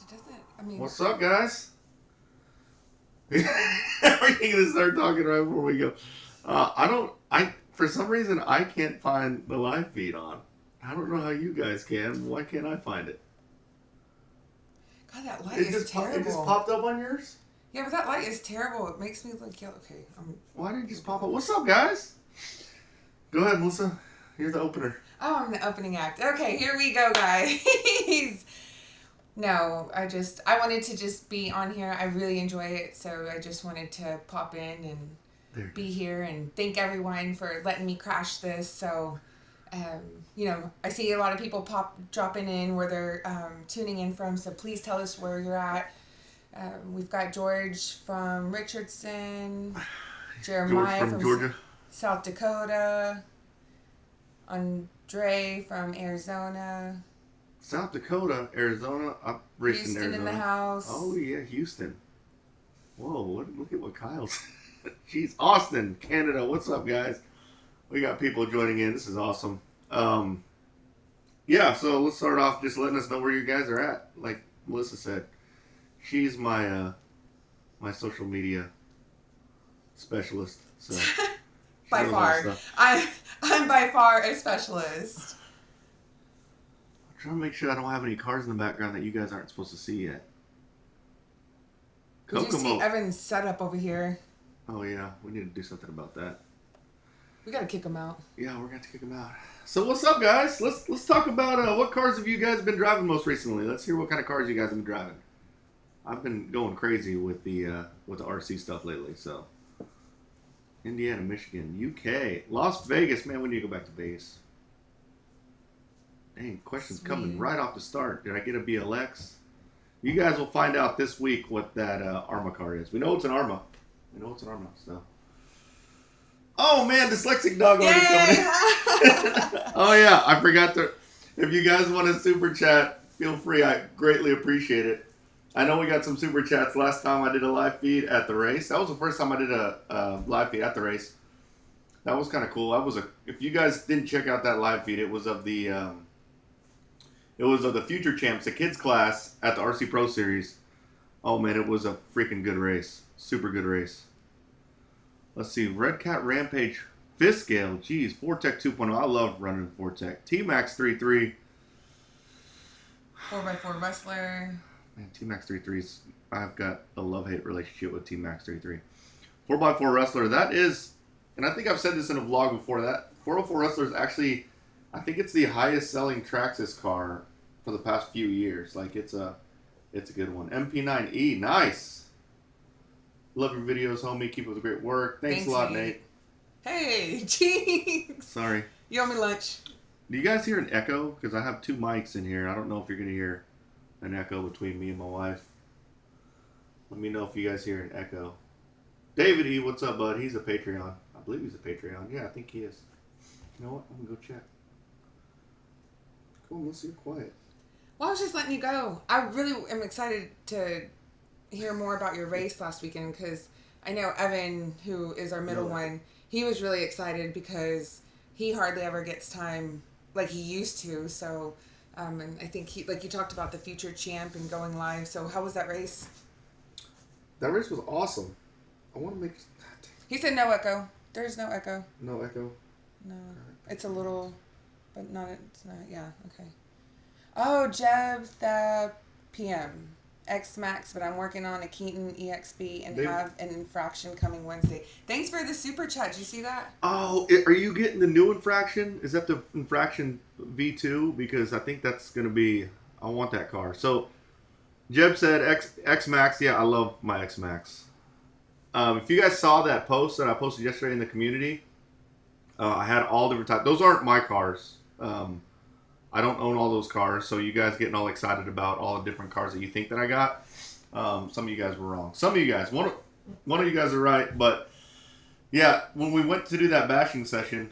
It doesn't. I mean. What's up, guys? We're gonna start talking right before we go. For some reason I can't find the live feed on. I don't know how you guys can. Why can't I find it? God, that light is terrible. It just popped up on yours? Yeah, but that light is terrible. It makes me look yellow. Okay. Why did it just pop up? What's up, guys? Go ahead, Melissa. You're the opener. Oh, I'm the opening act. Okay, here we go, guys. No, I wanted to just be on here. I really enjoy it, so I just wanted to pop in and be here and thank everyone for letting me crash this. So, I see a lot of people dropping in where they're tuning in from, so please tell us where you're at. We've got George from Richardson, Jeremiah from Georgia, South Dakota, Andre from Arizona. South Dakota, Arizona. I'm racing Houston Arizona. In the house. Oh yeah, Houston. Whoa, look at what Kyle's. Jeez, Austin, Canada. What's up, guys? We got people joining in. This is awesome. Yeah, so let's start off just letting us know where you guys are at. Like Melissa said, she's my my social media specialist. So by far, I'm by far a specialist. I'm trying to make sure I don't have any cars in the background that you guys aren't supposed to see yet. Did you see Evan's setup over here? Oh yeah, we need to do something about that. We gotta kick him out. Yeah, we're gonna have to kick him out. So what's up, guys? Let's talk about what cars have you guys been driving most recently. Let's hear what kind of cars you guys have been driving. I've been going crazy with the RC stuff lately. So Indiana, Michigan, UK, Las Vegas. Man, when do you go back to Vegas? Dang, questions coming right off the start. Did I get a BLX? You guys will find out this week what that Arma car is. We know it's an Arma. So. Oh man, dyslexic dog already coming in. Oh yeah, I forgot to. If you guys want to super chat, feel free. I greatly appreciate it. I know we got some super chats last time I did a live feed at the race. That was the first time I did a live feed at the race. That was kind of cool. If you guys didn't check out that live feed, it was of the Future Champs, the kids class at the RC Pro Series. Oh man, it was a freaking good race. Super good race. Let's see, Red Cat Rampage fifth scale. Geez, Fortec 2.0. I love running Fortec. T-Max 3.3. 4x4 Wrestler. Man, T-Max 3.3's. I've got a love-hate relationship with T-Max 3.3. 4x4 Wrestler. That is, and I think I've said this in a vlog before, that 404 Wrestler is actually, I think it's the highest selling Traxxas car for the past few years. Like it's a good one. MP9E, nice. Love your videos, homie. Keep up the great work. Thanks a lot, Nate. Hey, jeez. Sorry. You owe me lunch. Do you guys hear an echo? Because I have two mics in here. I don't know if you're going to hear an echo between me and my wife. Let me know if you guys hear an echo. David E, what's up, bud? He's a Patreon. I believe he's a Patreon. Yeah, I think he is. You know what? I'm going to go check. Cool, Melissa, you're quiet. Well, I was just letting you go. I really am excited to hear more about your race last weekend because I know Evan, who is our middle one, he was really excited because he hardly ever gets time like he used to. So, and I think you talked about the future champ and going live. So how was that race? That race was awesome. I want to make... He said no echo. There's no echo. No echo? No. It's a little, but not, it's not, yeah, okay. Oh, Jeb the PM. X Max, but I'm working on a Keaton EXP and have an infraction coming Wednesday. Thanks for the super chat. Did you see that? Oh, are you getting the new infraction? Is that the infraction V2? Because I think that's going to be, I want that car. So, Jeb said X Max. Yeah, I love my X Max. If you guys saw that post that I posted yesterday in the community, I had all different types. Those aren't my cars. I don't own all those cars, so you guys getting all excited about all the different cars that you think that I got. Some of you guys were wrong. Some of you guys, one of you guys are right, but yeah, when we went to do that bashing session,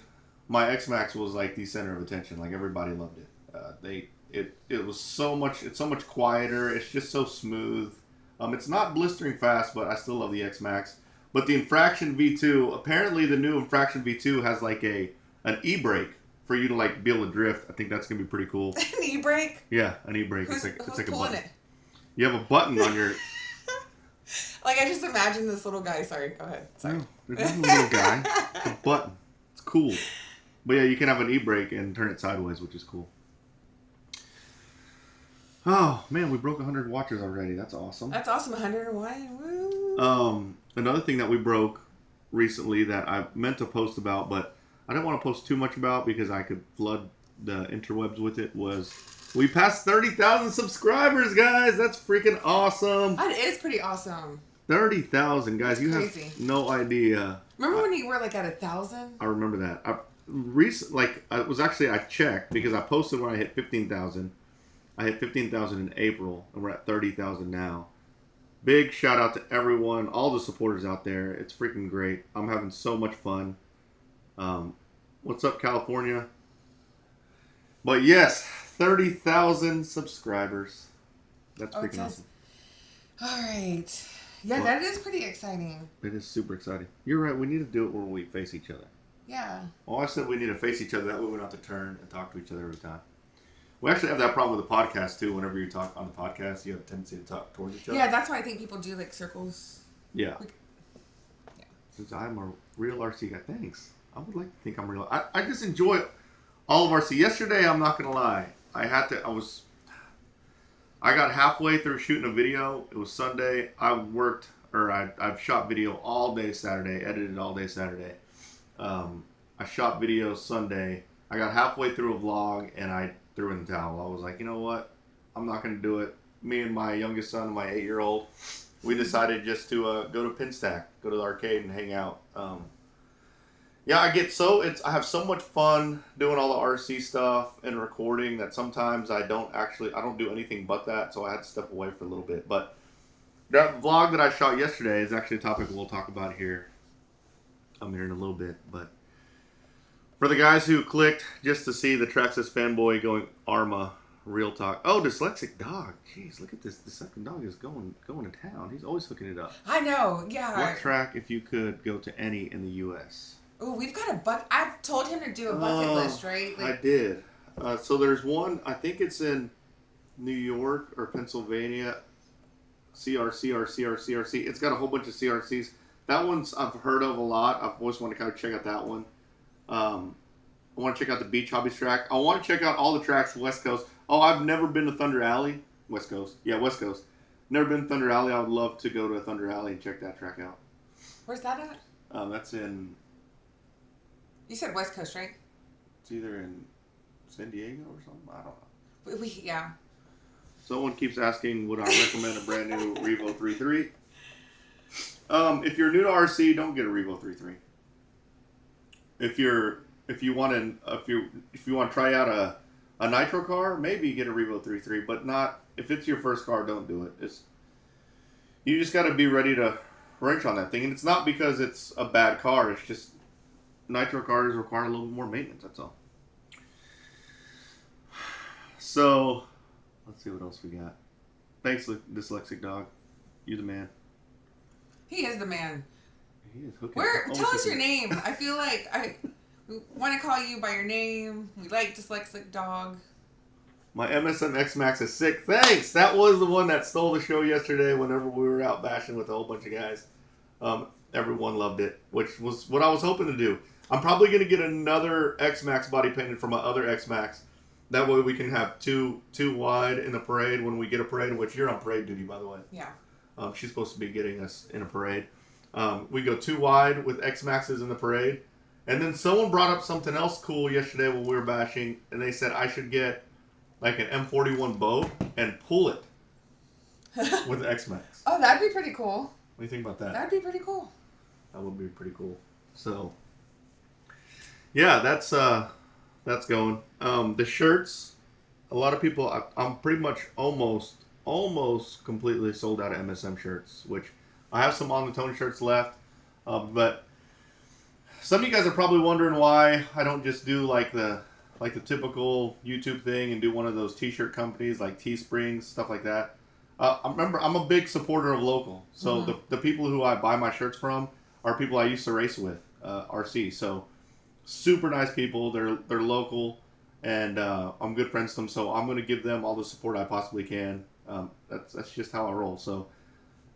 my X-Max was like the center of attention. Like everybody loved it. It was so much. It's so much quieter. It's just so smooth. It's not blistering fast, but I still love the X-Max. But the Infraction V2, apparently the new Infraction V2 has like an e-brake for you to like be able to drift. I think that's gonna be pretty cool. An e-brake? Yeah, an e-brake. Who's it's like a pulling button. it? You have a button on your... Like, I just imagine this little guy. Sorry, go ahead. Sorry. No, there's not a little guy. It's a button. It's cool. But yeah, you can have an e-brake and turn it sideways, which is cool. Oh, man, we broke 100 watches already. That's awesome. That's awesome. 101. Woo. Another thing that we broke recently that I meant to post about, but I didn't want to post too much about because I could flood the interwebs with it, was we passed 30,000 subscribers, guys. That's freaking awesome. That is pretty awesome. 30,000, guys. You crazy. Have no idea. Remember when you were like at 1,000? I remember that. I checked because I posted when I hit 15,000. I hit 15,000 in April, and we're at 30,000 now. Big shout out to everyone, all the supporters out there. It's freaking great. I'm having so much fun. What's up, California? But yes, 30,000 subscribers. That's freaking awesome. All right. Yeah, that is pretty exciting. It is super exciting. You're right. We need to do it where we face each other. Yeah. Well, I said we need to face each other. That way we don't have to turn and talk to each other every time. We actually have that problem with the podcast, too. Whenever you talk on the podcast, you have a tendency to talk towards each other. Yeah, that's why I think people do, like, circles. Yeah. Since I'm a real RC guy, thanks. I would like to think I'm real. I just enjoy all of RC. Yesterday, I'm not going to lie. I got halfway through shooting a video. It was Sunday. I've shot video all day Saturday, edited all day Saturday. I shot video Sunday. I got halfway through a vlog, and I threw in the towel. I was like, you know what? I'm not going to do it. Me and my youngest son, my 8-year-old, we decided just to go to Pinstack, go to the arcade and hang out. Yeah, I have so much fun doing all the RC stuff and recording that sometimes I don't do anything but that, so I had to step away for a little bit. But that vlog that I shot yesterday is actually a topic we'll talk about here. Here in a little bit, but for the guys who clicked just to see the Traxxas fanboy going Arma, real talk. Oh, dyslexic dog. Jeez, look at this. Dyslexic dog is going to town. He's always hooking it up. I know. Yeah. What track, if you could go to any in the U.S.? Oh, we've got I've told him to do a bucket list, right? I did. So there's one. I think it's in New York or Pennsylvania. CRC. It's got a whole bunch of CRCs. That one's I've heard of a lot. I've always wanted to kind of check out that one. I want to check out the Beach Hobbies track. I want to check out all the tracks West Coast. Oh, I've never been to Thunder Alley. West Coast. Yeah, West Coast. Never been to Thunder Alley. I would love to go to Thunder Alley and check that track out. Where's that at? That's in... You said West Coast, right? It's either in San Diego or something. I don't know. Yeah. Someone keeps asking, would I recommend a brand new Revo 3.3? If you're new to RC, don't get a Revo 3.3. If you want to try out a Nitro car, maybe get a Revo 3.3, but not if it's your first car. Don't do it. You just got to be ready to wrench on that thing, and it's not because it's a bad car. It's just Nitro cars require a little bit more maintenance. That's all. So let's see what else we got. Thanks, dyslexic dog. You the man. He is the man. He is hooking. Tell us your name. I feel like we want to call you by your name. We like dyslexic dog. My MSM X Max is sick. Thanks. That was the one that stole the show yesterday. Whenever we were out bashing with a whole bunch of guys, everyone loved it, which was what I was hoping to do. I'm probably gonna get another X Max body painted for my other X Max. That way we can have two wide in the parade when we get a parade. Which you're on parade duty, by the way. Yeah. She's supposed to be getting us in a parade. We go 2 wide with X Maxes in the parade. And then someone brought up something else cool yesterday when we were bashing, and they said I should get like an M41 boat and pull it with the X Max. Oh, that'd be pretty cool. What do you think about that? That'd be pretty cool. That would be pretty cool. So, yeah, that's going. The shirts, a lot of people. I'm pretty much almost completely sold out of MSM shirts, which I have some on the Tony shirts left, but some of you guys are probably wondering why I don't just do like the typical YouTube thing and do one of those t-shirt companies like Teesprings, stuff like that. Remember, I'm a big supporter of local, so the people who I buy my shirts from are people I used to race with, RC. So super nice people. They're local, and I'm good friends with them. So I'm going to give them all the support I possibly can. That's just how I roll. So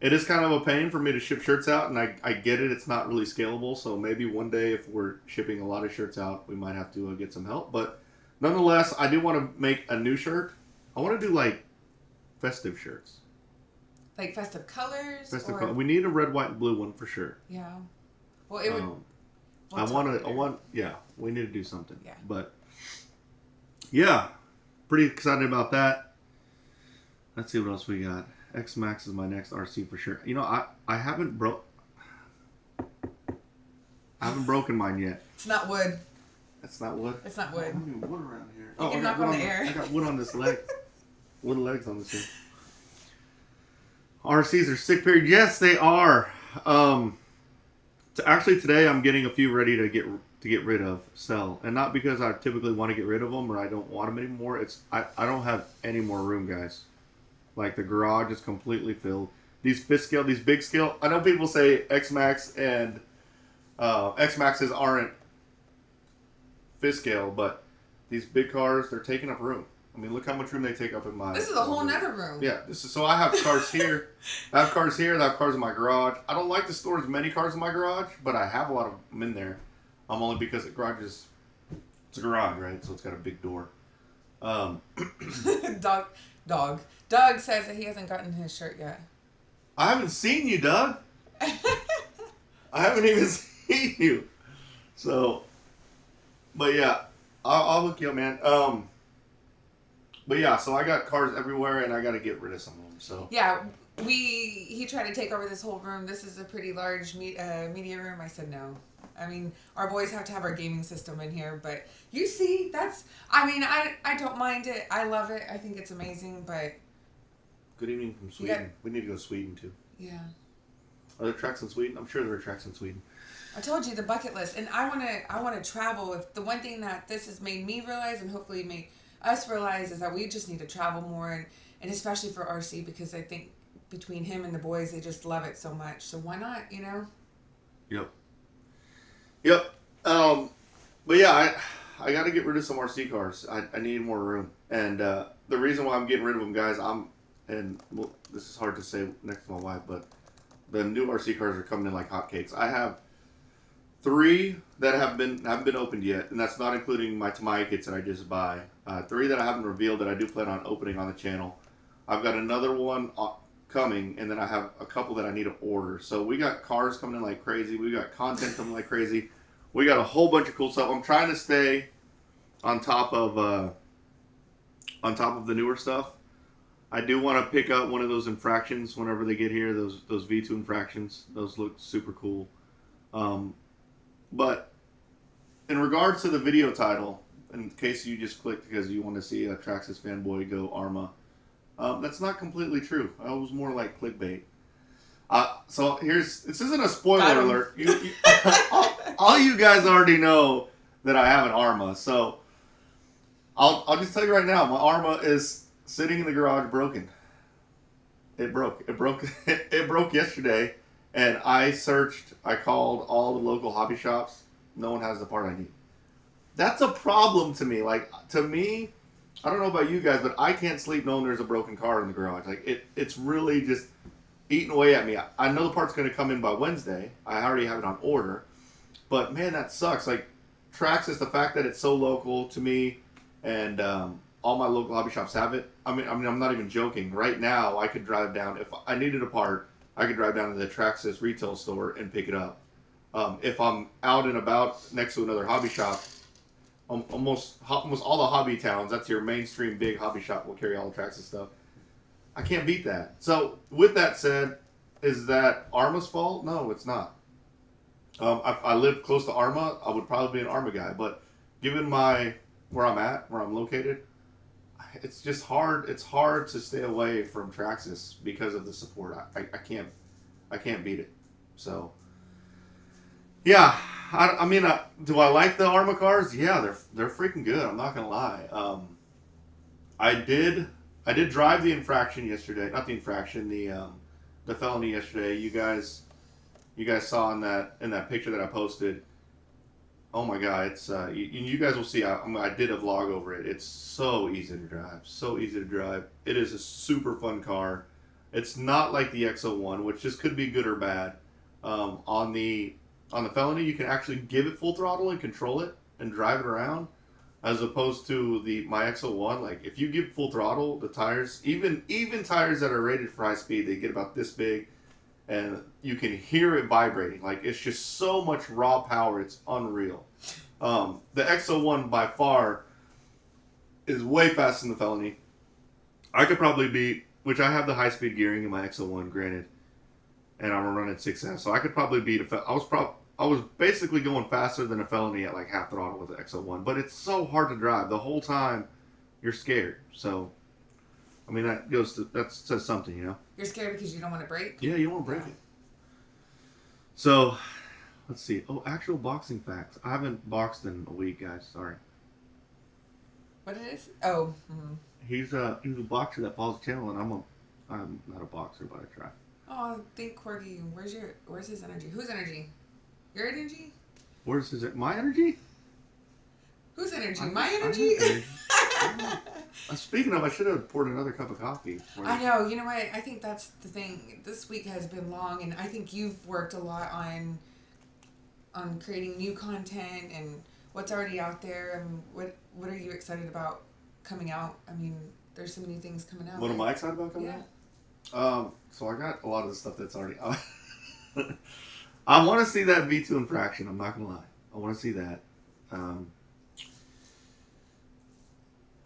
it is kind of a pain for me to ship shirts out, and I get it. It's not really scalable. So maybe one day if we're shipping a lot of shirts out, we might have to get some help. But nonetheless, I do want to make a new shirt. I want to do like festive shirts. Like festive colors? Festive color. We need a red, white, and blue one for sure. Yeah. Well, it would... we need to do something. Yeah. But, yeah, pretty excited about that. Let's see what else we got. X-Max is my next RC for sure. You know, I haven't broken mine yet. It's not wood. It's not wood? It's not wood. I don't have wood around here. You can knock on the air. I got wood on this leg. Wooden legs on this thing. RCs are sick period. Yes, they are. Actually, today I'm getting a few ready to get rid of, sell, and not because I typically want to get rid of them or I don't want them anymore. It's I don't have any more room, guys. Like the garage is completely filled. These fifth scale, these big scale. I know people say X-Max and X-Maxes aren't fifth scale, but these big cars, they're taking up room. I mean, look how much room they take up in my... This is a whole nother room. Yeah. So I have cars here. I have cars here. I have cars in my garage. I don't like to store as many cars in my garage, but I have a lot of them in there. Only because the garage is... It's a garage, right? So it's got a big door. Doug says that he hasn't gotten his shirt yet. I haven't seen you, Doug. I haven't even seen you. So... But yeah. I'll look you up, man. But yeah, so I got cars everywhere, and I got to get rid of some of them. So yeah, he tried to take over this whole room. This is a pretty large media room. I said no. I mean, our boys have to have our gaming system in here, but you see, I don't mind it. I love it. I think it's amazing, but... Good evening from Sweden. We need to go to Sweden, too. Yeah. Are there tracks in Sweden? I'm sure there are tracks in Sweden. I told you, the bucket list. And I want to travel. If the one thing that this has made me realize, and hopefully made us realize, is that we just need to travel more, and especially for RC, because I think between him and the boys, they just love it so much. So why not, you know? Yep. But yeah, I got to get rid of some RC cars. I need more room. And the reason why I'm getting rid of them, guys, this is hard to say next to my wife, but the new RC cars are coming in like hotcakes. I have 3 that haven't been opened yet, and that's not including my Tamiya kits that I just buy. 3 that I haven't revealed that I do plan on opening on the channel. I've got another one coming, and then I have a couple that I need to order. So we got cars coming in like crazy. We got content coming like crazy. We got a whole bunch of cool stuff. I'm trying to stay on top of the newer stuff. I do want to pick up one of those infractions whenever they get here. Those V2 infractions. Those look super cool. But in regards to the video title, in case you just clicked because you want to see a Traxxas fanboy go Arma, that's not completely true. I was more like clickbait. So this isn't a spoiler alert. All you guys already know that I have an Arma. So I'll just tell you right now, my Arma is sitting in the garage broken. It broke. It broke yesterday. And I called all the local hobby shops. No one has the part I need. That's a problem to me. Like, to me, I don't know about you guys, but I can't sleep knowing there's a broken car in the garage. Like, it's really just eating away at me. I know the part's going to come in by Wednesday. I already have it on order. But, man, that sucks. Like, Traxxas, the fact that it's so local to me and all my local hobby shops have it. I mean, I'm not even joking. Right now, I could drive down. If I needed a part, I could drive down to the Traxxas retail store and pick it up. If I'm out and about next to another hobby shop, almost all the hobby towns, that's your mainstream big hobby shop, will carry all the Traxxas stuff. I can't beat that. So, with that said, is that Arma's fault? No, it's not. I live close to Arma. I would probably be an Arma guy, but given where I'm located, it's just hard. It's hard to stay away from Traxxas because of the support. I can't beat it. So, yeah. I mean, do I like the Arma cars? Yeah, they're freaking good. I'm not gonna lie. I did drive the infraction yesterday. Not the infraction, the felony yesterday. You guys saw in that picture that I posted. Oh my God, it's you guys will see. I did a vlog over it. It's so easy to drive, so easy to drive. It is a super fun car. It's not like the X01, which just could be good or bad. On the Felony, you can actually give it full throttle and control it and drive it around, as opposed to my X01. Like if you give full throttle, the tires, even tires that are rated for high speed, they get about this big. And you can hear it vibrating. Like, it's just so much raw power. It's unreal. The X01 by far is way faster than the Felony. I could probably beat, which I have the high-speed gearing in my X01, granted. And I'm running 6S. So I could probably beat I was basically going faster than a Felony at like half throttle with the X01. But it's so hard to drive. The whole time, you're scared. So, I mean, that says something, you know? You're scared because you don't want to break? Yeah, you don't want to break it. So, let's see. Oh, actual boxing facts. I haven't boxed in a week, guys. Sorry. What it is? Oh. Mm-hmm. He's a boxer that follows the channel, and I'm not a boxer, but I try. Oh, think Corgi. Where's his energy? Whose energy? Your energy? Where's my energy? Whose energy? My energy? Speaking of, I should have poured another cup of coffee. I know. You know what? I think that's the thing. This week has been long, and I think you've worked a lot on creating new content and what's already out there. And what are you excited about coming out? I mean, there's so many things coming out. What am I excited about coming out? So I got a lot of the stuff that's already out. I want to see that V2 infraction. I'm not gonna lie. I want to see that.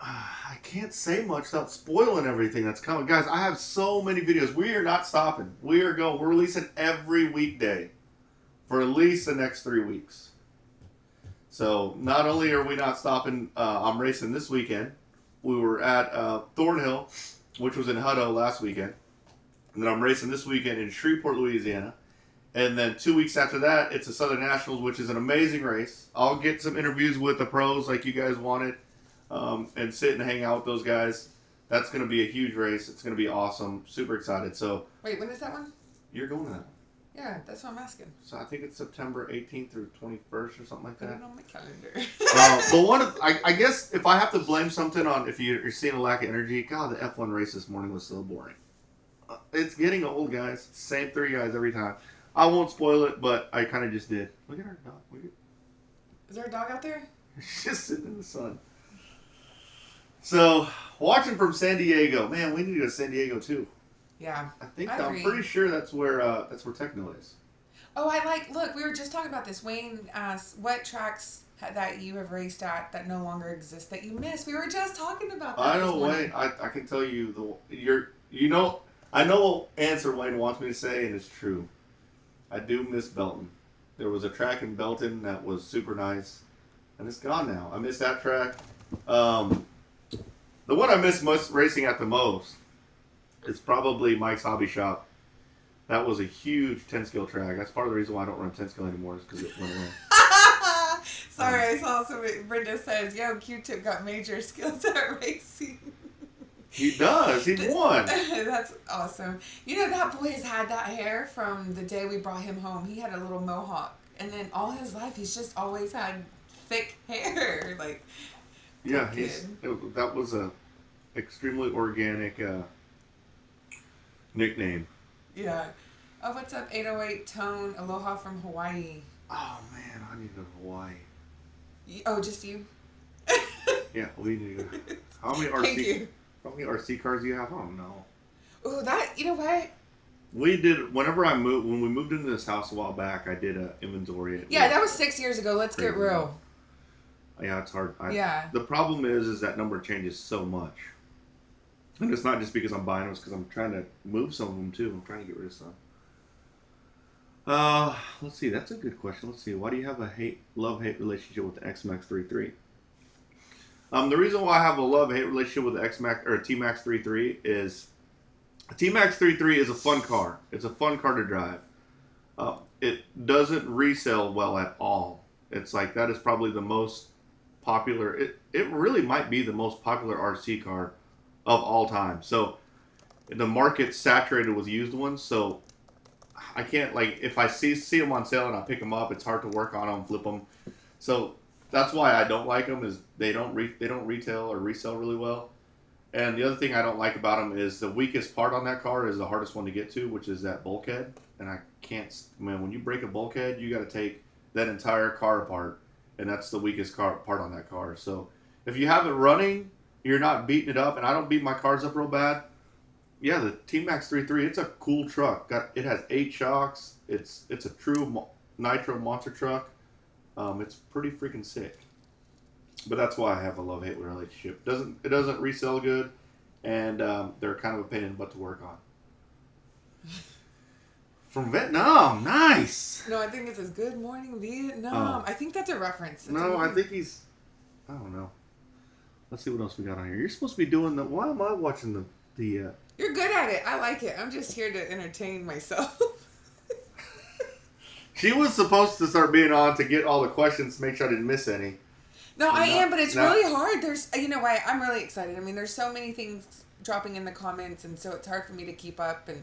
I can't say much without spoiling everything that's coming. Guys, I have so many videos. We are not stopping. We're releasing every weekday for at least the next 3 weeks. So not only are we not stopping, I'm racing this weekend. We were at Thornhill, which was in Hutto last weekend. And then I'm racing this weekend in Shreveport, Louisiana. And then 2 weeks after that, it's the Southern Nationals, which is an amazing race. I'll get some interviews with the pros like you guys wanted. And sit and hang out with those guys. That's going to be a huge race. It's going to be awesome. Super excited. So, wait, when is that one? You're going to that one. Yeah, that's what I'm asking. So I think it's September 18th through 21st or something like that. Put it on my calendar. But one of, I guess if I have to blame something on if you're seeing a lack of energy, God, the F1 race this morning was so boring. It's getting old, guys. Same 3 guys every time. I won't spoil it, but I kind of just did. Look at our dog. Is there a dog out there? She's just sitting in the sun. So, watching from San Diego. Man, we need to go to San Diego, too. Yeah. I'm pretty sure that's where Techno is. Oh, look, we were just talking about this. Wayne asked, what tracks that you have raced at that no longer exist that you miss? We were just talking about that. I know, Wayne. I can tell you, I know what answer Wayne wants me to say, and it's true. I do miss Belton. There was a track in Belton that was super nice, and it's gone now. I miss that track. The one I miss most racing at the most is probably Mike's Hobby Shop. That was a huge 10-scale track. That's part of the reason why I don't run 10-scale anymore is because it went away. Sorry, I saw somebody. Brenda says, yo, Q-Tip got major skills at racing. He does. He won. That's awesome. You know, that boy has had that hair from the day we brought him home. He had a little mohawk. And then all his life, he's just always had thick hair. Like, yeah, that was a extremely organic nickname. Yeah. Oh, what's up, 808 Tone? Aloha from Hawaii. Oh, man, I need to go to Hawaii. Oh, just you? Yeah, we need to go. How many RC cars do you have? I don't know. Oh, you know what? We did, when we moved into this house a while back, I did an inventory. Yeah, that was 6 years ago. Let's get real. Yeah, it's hard. Yeah. The problem is that number changes so much. And it's not just because I'm buying them, it's because I'm trying to move some of them too. I'm trying to get rid of some. Let's see. That's a good question. Let's see. Why do you have a love-hate relationship with the X-Max 3.3? The reason why I have a love-hate relationship with the X-Max or T-Max 3.3 is a T-Max 3.3 is a fun car. It's a fun car to drive. It doesn't resell well at all. It's like that is probably the most popular. It really might be the most popular RC car of all time. So the market's saturated with used ones. So I can't, like, if I see them on sale and I pick them up, it's hard to work on them, flip them. So that's why I don't like them. Is they don't retail or resell really well. And the other thing I don't like about them is the weakest part on that car is the hardest one to get to, which is that bulkhead. And I can't, man, when you break a bulkhead, you got to take that entire car apart. And that's the weakest part on that car. So if you have it running, you're not beating it up. And I don't beat my cars up real bad. Yeah, the T-Max 3.3, it's a cool truck. It has 8 shocks. It's a true nitro monster truck. It's pretty freaking sick. But that's why I have a love-hate relationship. It doesn't resell good, and they're kind of a pain in the butt to work on. From Vietnam, nice. No, I think it says "Good Morning Vietnam." I think that's a reference. I think he's. I don't know. Let's see what else we got on here. You're supposed to be doing the. Why am I watching the? You're good at it. I like it. I'm just here to entertain myself. She was supposed to start being on to get all the questions to make sure I didn't miss any. No, I am, but it's really hard. You know what? I'm really excited. I mean, there's so many things dropping in the comments, and so it's hard for me to keep up. And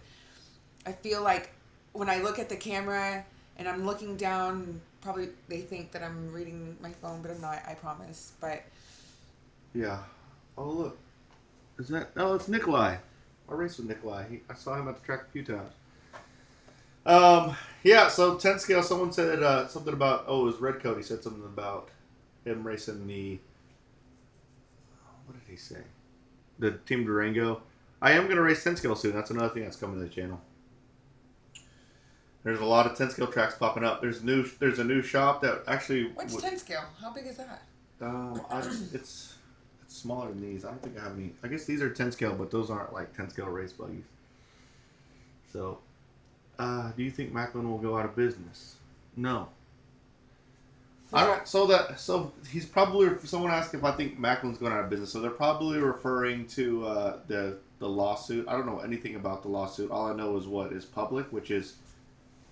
I feel like when I look at the camera and I'm looking down, probably they think that I'm reading my phone, but I'm not. I promise. But yeah. Oh look, is that? Oh, it's Nikolai. I raced with Nikolai. I saw him at the track a few times. Yeah. So 10 scale. Someone said something about. Oh, it was Redcoat. He said something about him racing the, what did he say? The Team Durango. I am going to race 10 scale soon. That's another thing that's coming to the channel. There's a lot of 10 scale tracks popping up. There's a new shop that actually. What's 10 scale? How big is that? It's smaller than these. I don't think I have any. I guess these are 10 scale, but those aren't like 10 scale race buggies. So, do you think Macklin will go out of business? No. I don't. So he's probably. Someone asked if I think Macklin's going out of business. So they're probably referring to the lawsuit. I don't know anything about the lawsuit. All I know is what is public, which is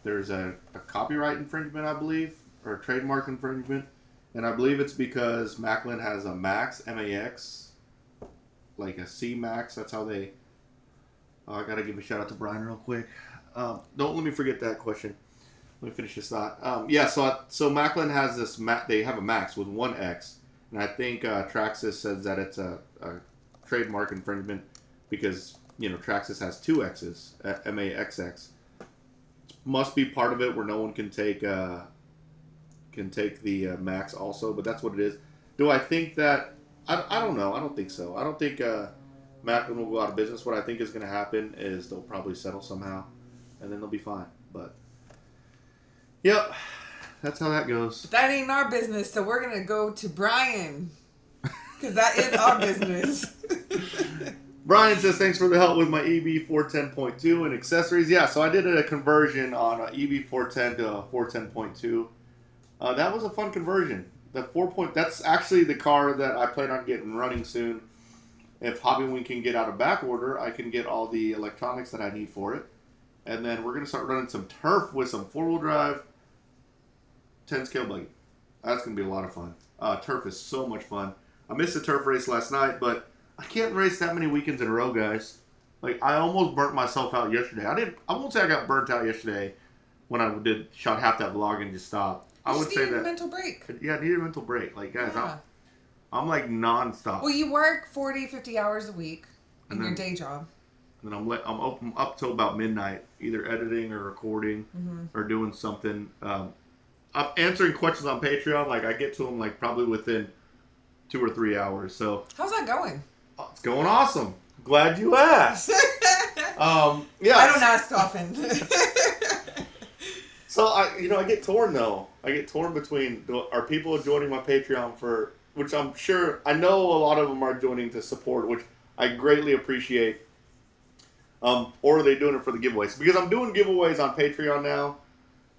there's a copyright infringement, I believe, or a trademark infringement, and I believe it's because Macklin has a Max MAX, like a C Max. That's how they. I gotta give a shout out to Brian real quick. Don't let me forget that question. Let me finish this thought. Yeah, so Macklin has this. They have a Max with one X, and I think Traxxas says that it's a trademark infringement because Traxxas has 2 X's, MAXX. Must be part of it where no one can take the Max also, but that's what it is. Do I think that? I don't know. I don't think so. I don't think Macklin will go out of business. What I think is going to happen is they'll probably settle somehow, and then they'll be fine. But. Yep, that's how that goes. But that ain't our business, so we're going to go to Brian, because that is our business. Brian says, thanks for the help with my EB 410.2 and accessories. Yeah, so I did a conversion on an EB 410 to a 410.2. That was a fun conversion. That's actually the car that I plan on getting running soon. If Hobbywing can get out of back order, I can get all the electronics that I need for it. And then we're going to start running some turf with some 4-wheel drive 10 scale buggy. That's going to be a lot of fun. Turf is so much fun. I missed the turf race last night, but I can't race that many weekends in a row, guys. Like, I almost burnt myself out yesterday. I won't say I got burnt out yesterday when I shot half that vlog and just stopped. I would say that. You need a mental break. Yeah, I need a mental break. Like, guys, yeah. I'm like nonstop. Well, you work 40, 50 hours a week in your day job. And I'm up till about midnight, either editing or recording or doing something. I'm answering questions on Patreon. Like I get to them like probably within 2 or 3 hours. So how's that going? Oh, it's going awesome. Glad you asked. Yeah, I don't ask often. So I get torn though. I get torn between are people joining my Patreon for which I'm sure I know a lot of them are joining to support, which I greatly appreciate. Or are they doing it for the giveaways? Because I'm doing giveaways on Patreon now.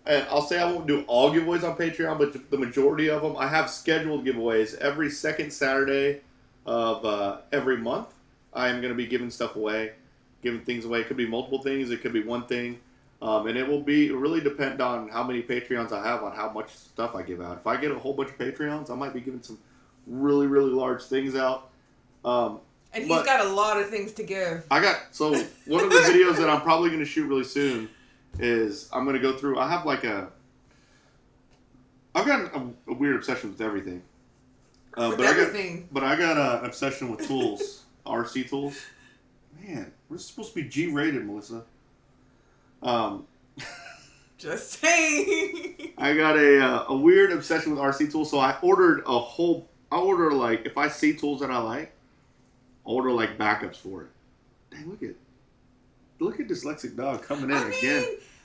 And I'll say I won't do all giveaways on Patreon, but the majority of them, I have scheduled giveaways every second Saturday of every month. I am going to be giving stuff away, giving things away. It could be multiple things. It could be one thing. And it will really depend on how many Patreons I have on how much stuff I give out. If I get a whole bunch of Patreons, I might be giving some really, really large things out. And he's got a lot of things to give. So one of the videos that I'm probably going to shoot really soon is I'm going to go through, I have like I've got a weird obsession with everything. With everything. I got an obsession with tools. RC tools. Man, we're supposed to be G-rated, Melissa. Just saying. I got a weird obsession with RC tools, so I ordered like, if I see tools that I like, I order like backups for it. Dang, look at dyslexic dog coming in again.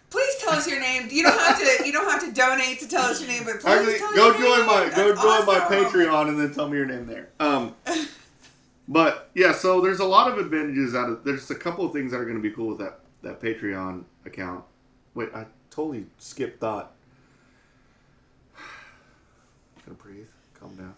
Please tell us your name. You don't have to donate to tell us your name, but please actually, tell go your name. Go join my Patreon and then tell me your name there. But yeah, so there's a lot of advantages there's a couple of things that are going to be cool with that Patreon account. Wait, I totally skipped thought. Gonna breathe. Calm down.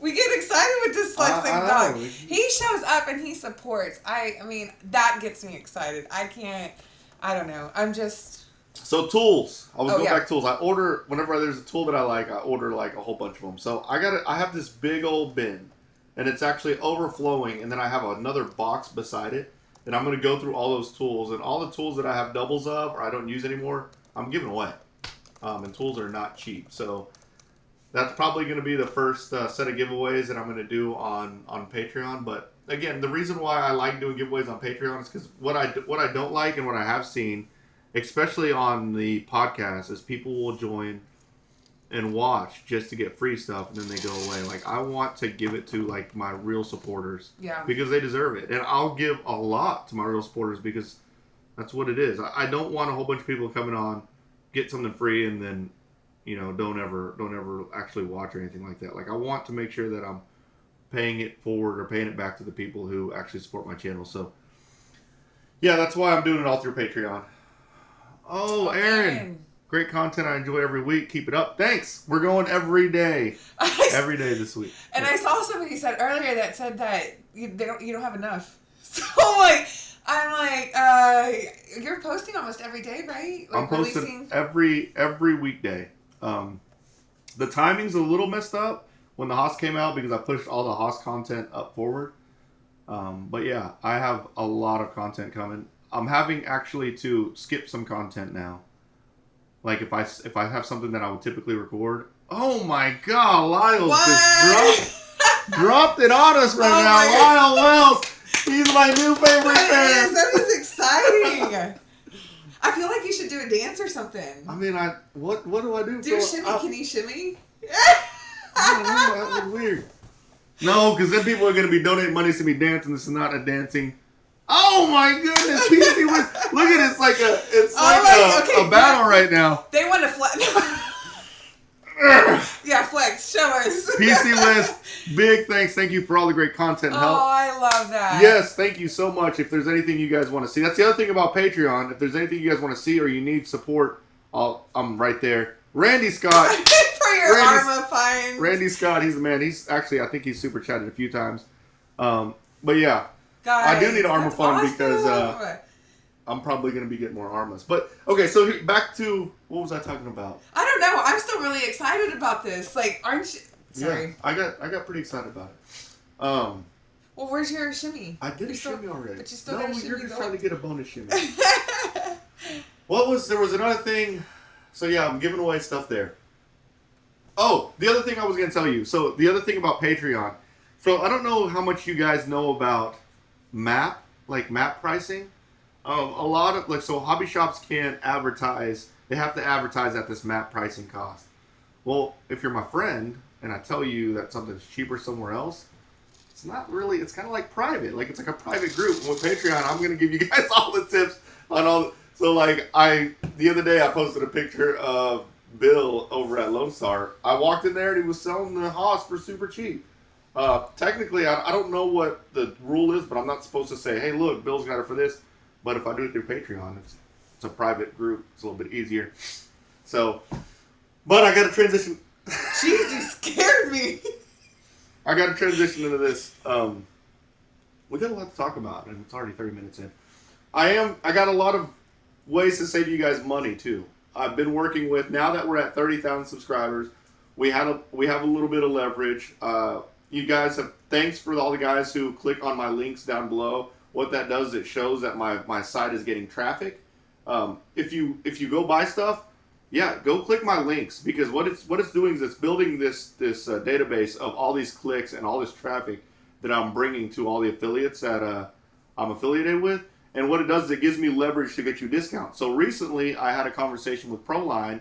We get excited with dyslexic dog. He shows up and he supports. I mean, that gets me excited. I don't know. I'm just... So tools. I was going back to tools. I order, whenever there's a tool that I like, I order like a whole bunch of them. So I have this big old bin, and it's actually overflowing, and then I have another box beside it, and I'm going to go through all those tools, and all the tools that I have doubles of or I don't use anymore, I'm giving away. And tools are not cheap. So that's probably going to be the first set of giveaways that I'm going to do on Patreon. But again, the reason why I like doing giveaways on Patreon is because what I don't like and what I have seen, especially on the podcast, is people will join and watch just to get free stuff and then they go away. Like, I want to give it to like my real supporters, because they deserve it, and I'll give a lot to my real supporters because that's what it is. I don't want a whole bunch of people coming on, get something free, and then don't ever actually watch or anything like that. Like, I want to make sure that I'm paying it forward or paying it back to the people who actually support my channel. So yeah, that's why I'm doing it all through Patreon. Oh, Aaron. Great content I enjoy every week. Keep it up. Thanks. We're going every day. Every day this week. And I saw somebody said earlier that said that you don't have enough. So I'm like, you're posting almost every day, right? Like, I'm posting every weekday. The timing's a little messed up when the Haas came out because I pushed all the Haas content up forward. But yeah, I have a lot of content coming. I'm having actually to skip some content now. Like if I have something that I would typically record. Oh my God, Lyle just dropped it on us right now. Lyle Wells, he's my new favorite fan. That is exciting. I feel like you should do a dance or something. I mean, what do I do? Do shimmy? Can you shimmy? I don't know. That was weird. No, because then people are going to be donating money to me dancing. This is not a dancing. Oh my goodness! PC was, look at it. It's like a battle right now. They want to flex. Yeah, flex. Show us. PC List, big thanks. Thank you for all the great content and help. Oh, I love that. Yes, thank you so much. If there's anything you guys want to see, that's the other thing about Patreon. If there's anything you guys want to see or you need support, I'm right there. Randy Scott. For your Arma finds. Randy Scott, he's the man. He's actually, I think he's super chatted a few times. But yeah. Guys, I do need Arma fun because I'm probably going to be getting more Armas. But, okay, so back to, what was I talking about? I don't know. I'm still really excited about this. Like, aren't you? Sorry. Yeah, I got pretty excited about it. Well, where's your shimmy? I did a shimmy already. But you still got a shimmy. You're just trying to get a bonus shimmy. There was another thing. So, yeah, I'm giving away stuff there. Oh, the other thing I was going to tell you. So, the other thing about Patreon. So, I don't know how much you guys know about map pricing. A lot of hobby shops can't advertise. They have to advertise at this map pricing cost. Well, if you're my friend and I tell you that something's cheaper somewhere else, it's not really. It's kind of like private. Like, it's like a private group. And with Patreon, I'm gonna give you guys all the tips on all. So the other day I posted a picture of Bill over at Lone Star. I walked in there and he was selling the Haas for super cheap. Technically, I don't know what the rule is, but I'm not supposed to say, hey, look, Bill's got it for this. But if I do it through Patreon, it's a private group. It's a little bit easier. So, but I got to transition. Jeez, you scared me. I got to transition into this. We got a lot to talk about, and it's already 30 minutes in. I got a lot of ways to save you guys money, too. I've been working with, now that we're at 30,000 subscribers, we have a little bit of leverage. You guys thanks for all the guys who click on my links down below. What that does is it shows that my site is getting traffic. If you go buy stuff, yeah, go click my links, because what it's doing is it's building this database of all these clicks and all this traffic that I'm bringing to all the affiliates that I'm affiliated with. And what it does is it gives me leverage to get you discounts. So recently I had a conversation with Proline,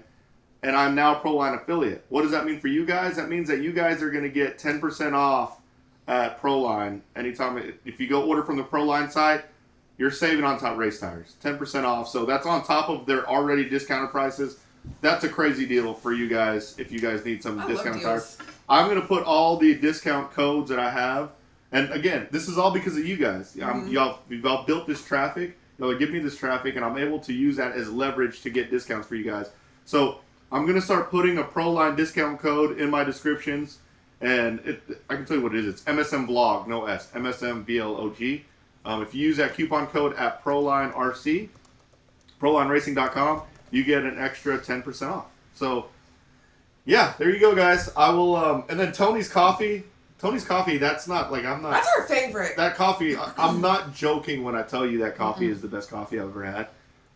and I'm now a Proline affiliate. What does that mean for you guys? That means that you guys are going to get 10% off at Proline anytime. If you go order from the Proline site, you're saving on top race tires. 10% off. So that's on top of their already discounted prices. That's a crazy deal for you guys if you guys need some discount tires. I'm going to put all the discount codes that I have. And again, this is all because of you guys. You've all built this traffic. Y'all give me this traffic, and I'm able to use that as leverage to get discounts for you guys. So I'm going to start putting a Proline discount code in my descriptions. And I can tell you what it is. It's MSM Vlog, no S. MSM VLOG. If you use that coupon code at ProlineRC, ProlineRacing.com, you get an extra 10% off. So, yeah, there you go, guys. I will, and then Tony's Coffee. Tony's Coffee, that's not, like, I'm not. That's our favorite. That coffee, I'm not joking when I tell you that coffee is the best coffee I've ever had.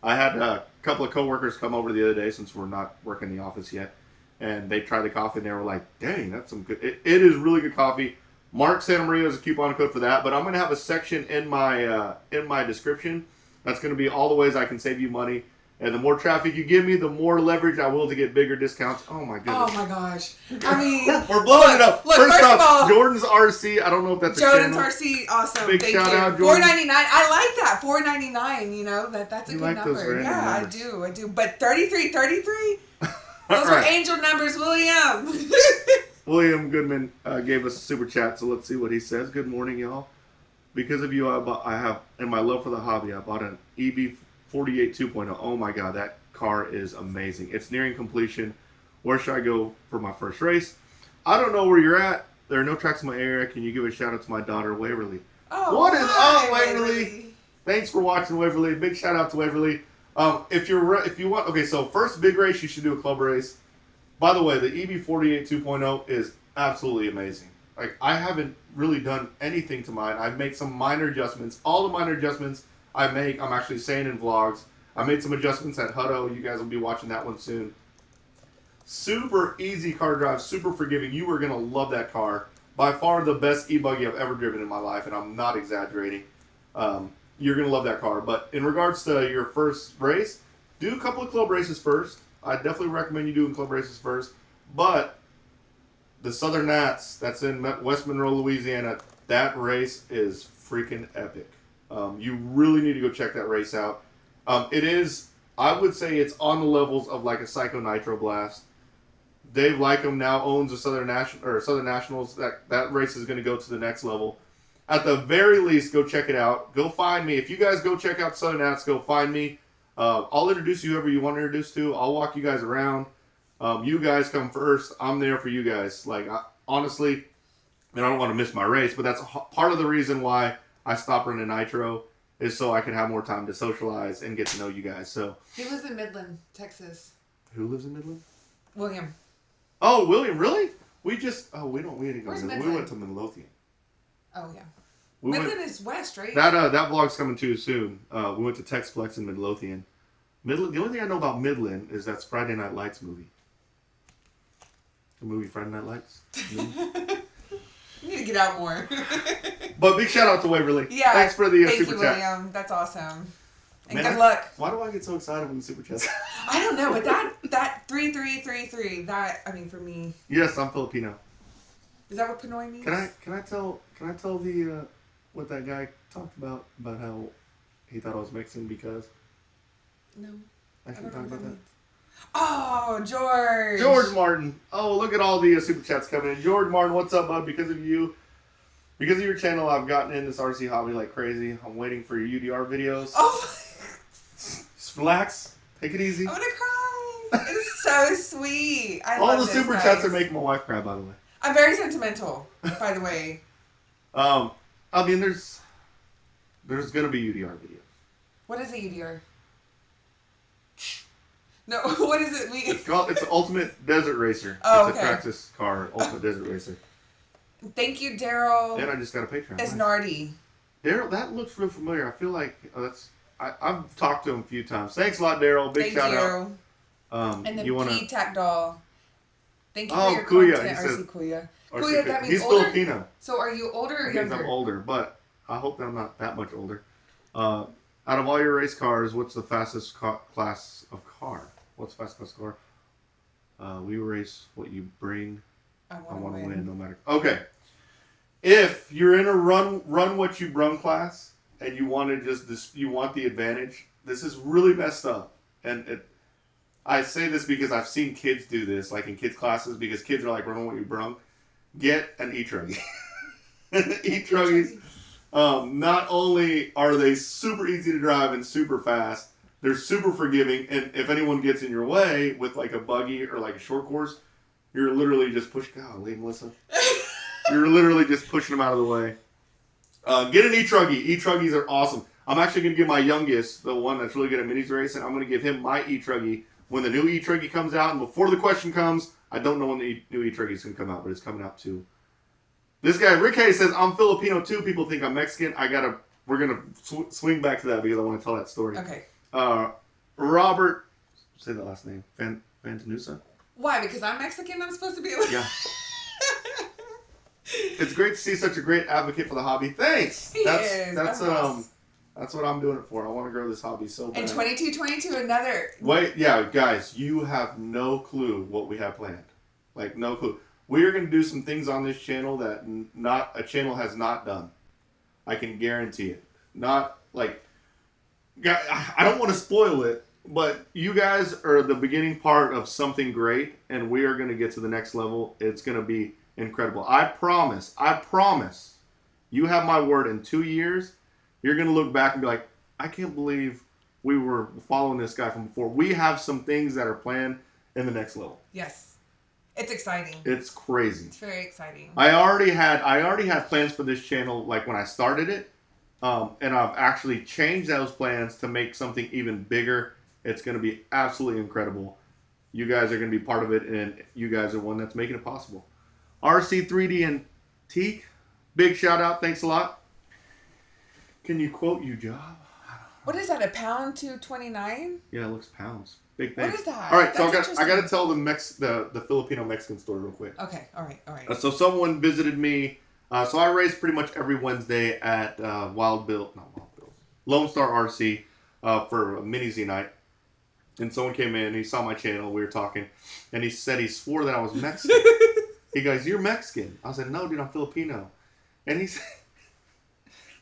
I had a couple of coworkers come over the other day, since we're not working in the office yet, and they tried the coffee, and they were like, dang, that's some good, it is really good coffee. Mark Santa Maria is a coupon code for that, but I'm going to have a section in my description that's going to be all the ways I can save you money. And the more traffic you give me, the more leverage I will to get bigger discounts. Oh my goodness. Oh my gosh. I mean, we're blowing it up. Look, first of all, Jordan's RC. I don't know if that's a Jordan's channel. RC, awesome. Big Thank shout you. out, Jordan. $4.99. I like that. $4.99. You know that's a You good like number. those random Yeah, numbers. I do. But 33. Those are angel numbers, William. William Goodman gave us a super chat, so let's see what he says. Good morning, y'all. Because of you, I have, and my love for the hobby, I bought an EB48 2.0. Oh my God, that car is amazing. It's nearing completion. Where should I go for my first race? I don't know where you're at. There are no tracks in my area. Can you give a shout out to my daughter, Waverly? Oh, what is hi, up, Waverly? Thanks for watching, Waverly. Big shout out to Waverly. If you want, okay, so first big race, you should do a club race. By the way, the EB48 2.0 is absolutely amazing. Like, I haven't really done anything to mine. I make some minor adjustments. All the minor adjustments I make, I'm actually saying in vlogs. I made some adjustments at Hutto. You guys will be watching that one soon. Super easy car drive, super forgiving. You are going to love that car. By far the best e-buggy I've ever driven in my life, and I'm not exaggerating. You're going to love that car. But in regards to your first race, do a couple of club races first. I definitely recommend you doing club races first. But the Southern Nats, that's in West Monroe, Louisiana, that race is freaking epic. You really need to go check that race out. It is, I would say it's on the levels of like a Psycho Nitro Blast. Dave Lycum now owns the Southern Nationals. That race is going to go to the next level. At the very least, go check it out. Go find me. If you guys go check out Southern Nats, go find me. I'll introduce you whoever you want to introduce to. I'll walk you guys around. You guys come first. I'm there for you guys. Like, honestly, and I don't want to miss my race, but that's part of the reason why I stopped running Nitro, is so I can have more time to socialize and get to know you guys. So He lives in Midland, Texas. Who lives in Midland? William. Oh, William, really? We didn't go to Where's Midland. We went to Midlothian. Oh, yeah. Midland is west, right? That vlog's coming too soon. We went to Texplex in Midlothian. Midland. The only thing I know about Midland is that's Friday Night Lights movie. The movie Friday Night Lights. You need to get out more. But big shout out to Waverly. Yeah. Thanks for the thank super you, chat. William. That's awesome. And Man, good luck. Why do I get so excited when the super chats? I don't know, but that 3333, that, I mean, for me. Yes, I'm Filipino. Is that what Pinoy means? Can I tell the what that guy talked about how he thought I was Mexican because? No. I can talk about that. Oh, George. George Martin. Oh, look at all the super chats coming in. George Martin, what's up, bud? Because of your channel, I've gotten in this RC hobby like crazy. I'm waiting for your UDR videos. Oh. Just relax. Take it easy. I'm gonna cry. It's so sweet. All the super chats are making my wife cry, by the way. I'm very sentimental, by the way. I mean, there's gonna be UDR videos. What is a UDR? No, what does it mean? It's an Ultimate Desert Racer. Oh, it's okay. a Traxxas car, Ultimate Desert Racer. Thank you, Daryl. And I just got a Patreon. Esnardi. Daryl, that looks real familiar. I feel like I've talked to him a few times. Thanks a lot, Daryl. Big shout out. And the you wanna... P-Tac doll. Thank you for your Kuya. content, RC Kuya. RC Kuya, that means he's older? Filipino. So are you older or younger? I'm older, but I hope that I'm not that much older. Out of all your race cars, what's the fastest class of car? What's the fastest class of car? We race what you bring. I want to win no matter. Okay. If you're in a run what you brung class and you want to you want the advantage, this is really messed up. And I say this because I've seen kids do this, like in kids classes, because kids are like, run what you brung. Get an e-truggy. E-truggies. Not only are they super easy to drive and super fast, they're super forgiving. And if anyone gets in your way with like a buggy or like a short course, you're literally just pushing. Golly, Melissa. You're literally just pushing them out of the way. Get an e-truggy. E-truggies are awesome. I'm actually going to give my youngest, the one that's really good at minis racing, I'm going to give him my e-truggy when the new e-truggy comes out. And before the question comes, I don't know when the new e-truggy is going to come out, but it's coming out too. This guy, Rick Hayes, says, I'm Filipino too. People think I'm Mexican. We're going to swing back to that because I want to tell that story. Okay. Robert, say that last name, Fantanusa? Why? Because I'm Mexican, I'm supposed to be... Yeah. It's great to see such a great advocate for the hobby. Thanks. That's what I'm doing it for. I want to grow this hobby so bad. And 2222, another. Wait, yeah, guys, you have no clue what we have planned. Like, no clue. We are going to do some things on this channel that not a channel has not done. I can guarantee it. Not like, I don't want to spoil it, but you guys are the beginning part of something great, and we are going to get to the next level. It's going to be incredible. I promise. You have my word. In 2 years, you're going to look back and be like, I can't believe we were following this guy from before. We have some things that are planned in the next level. Yes. It's exciting. It's crazy. It's very exciting. I already had plans for this channel like when I started it. And I've actually changed those plans to make something even bigger. It's going to be absolutely incredible. You guys are going to be part of it, and you guys are one that's making it possible. RC3D and Teak, big shout out. Thanks a lot. Can you quote you, Job? What is that? £1.29? Yeah, it looks pounds. Big thing. What is that? All right, so I got to tell the Filipino Mexican story real quick. Okay, all right. So someone visited me. So I race pretty much every Wednesday at Lone Star RC for a mini Z night. And someone came in and he saw my channel. We were talking, and he said he swore that I was Mexican. He goes, "You're Mexican." I said, "No, dude, I'm Filipino." And he said,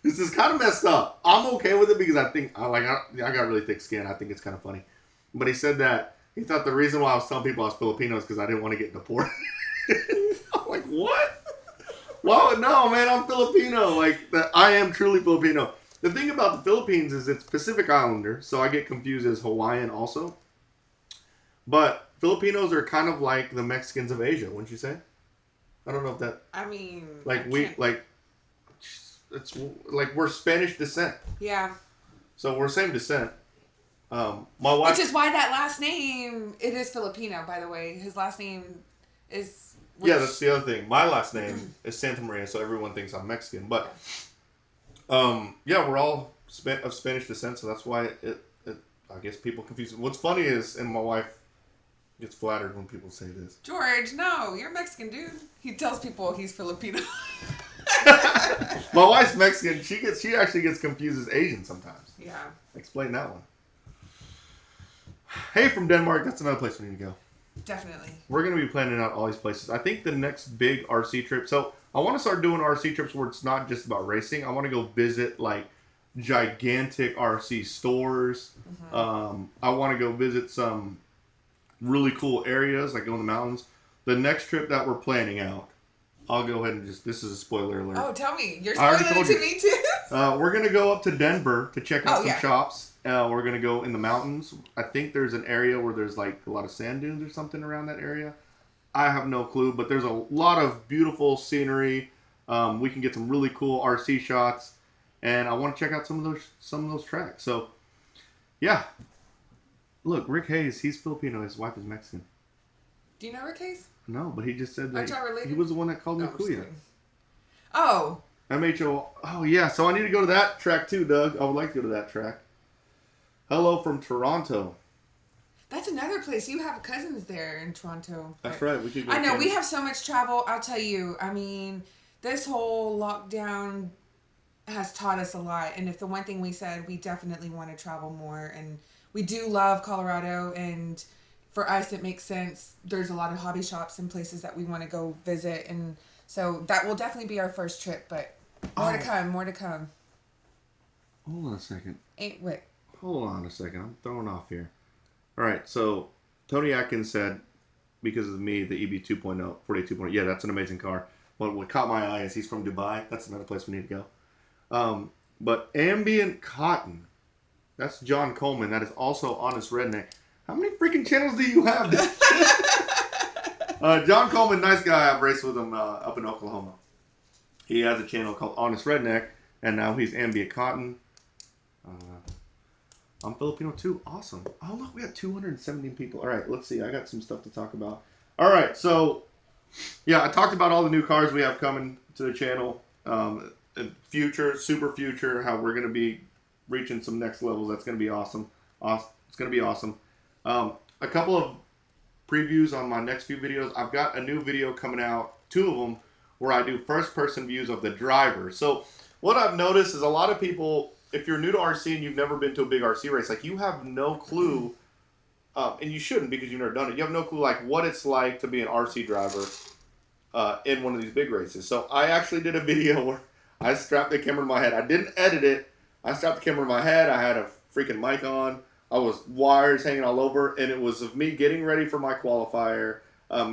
"This is kind of messed up. I'm okay with it because I think I got really thick skin. I think it's kind of funny." But he said that he thought the reason why I was telling people I was Filipino is because I didn't want to get deported. I'm like, what? Well, no, man, I'm Filipino. Like, I am truly Filipino. The thing about the Philippines is it's Pacific Islander, so I get confused as Hawaiian also. But Filipinos are kind of like the Mexicans of Asia, wouldn't you say? I don't know if that... I mean... It's like we're Spanish descent. Yeah. So we're same descent. My wife... Which is why that last name, it is Filipino, by the way. His last name is... Yeah, that's the other thing. My last name is Santa Maria, so everyone thinks I'm Mexican. But, we're all of Spanish descent, so that's why I guess people confuse it. What's funny is, and my wife gets flattered when people say this. George, no, you're Mexican, dude. He tells people he's Filipino. My wife's Mexican. She actually gets confused as Asian sometimes. Yeah. Explain that one. Hey, from Denmark, that's another place we need to go. Definitely. We're going to be planning out all these places. I think the next big RC trip... So, I want to start doing RC trips where it's not just about racing. I want to go visit, like, gigantic RC stores. Mm-hmm. I want to go visit some really cool areas, like go in the mountains. The next trip that we're planning out, I'll go ahead and this is a spoiler alert. Oh, tell me. You're spoiling it to me, too? We're going to go up to Denver to check out some shops. We're going to go in the mountains. I think there's an area where there's like a lot of sand dunes or something around that area. I have no clue, but there's a lot of beautiful scenery. We can get some really cool RC shots, and I want to check out some of those tracks. So, yeah. Look, Rick Hayes, he's Filipino. His wife is Mexican. Do you know Rick Hayes? No, but he just said that related? He was the one that called me Kuya. Oh. MHO. Oh, yeah. So I need to go to that track too, Doug. I would like to go to that track. Hello from Toronto. That's another place. You have cousins there in Toronto. That's right. We could go. I know. We have so much travel. I'll tell you. I mean, this whole lockdown has taught us a lot. And if the one thing we said, we definitely want to travel more. And we do love Colorado. And for us, it makes sense. There's a lot of hobby shops and places that we want to go visit. And so that will definitely be our first trip. But more to come. More to come. Hold on a second. What? Hold on a second. I'm throwing off here. All right. So Tony Atkins said, because of me, the EB 2.0, 48 2.0. Yeah, that's an amazing car. What caught my eye is he's from Dubai. That's another place we need to go. But Ambient Cotton, that's John Coleman. That is also Honest Redneck. How many freaking channels do you have? John Coleman, nice guy. I've raced with him up in Oklahoma. He has a channel called Honest Redneck, and now he's Ambient Cotton. I'm Filipino too. Awesome. Oh, look, we have 217 people. All right, let's see. I got some stuff to talk about. All right, so, yeah, I talked about all the new cars we have coming to the channel. Future, super future, how we're going to be reaching some next levels. That's going to be awesome. It's going to be awesome. A couple of previews on my next few videos. I've got a new video coming out, 2 of them, where I do first-person views of the driver. So what I've noticed is a lot of people, if you're new to RC and you've never been to a big RC race, like you have no clue, and you shouldn't because you've never done it, you have no clue like what it's like to be an RC driver in one of these big races. So I actually did a video where I strapped the camera to my head. I didn't edit it. I strapped the camera to my head. I had a freaking mic on. I was wires hanging all over, and it was of me getting ready for my qualifier,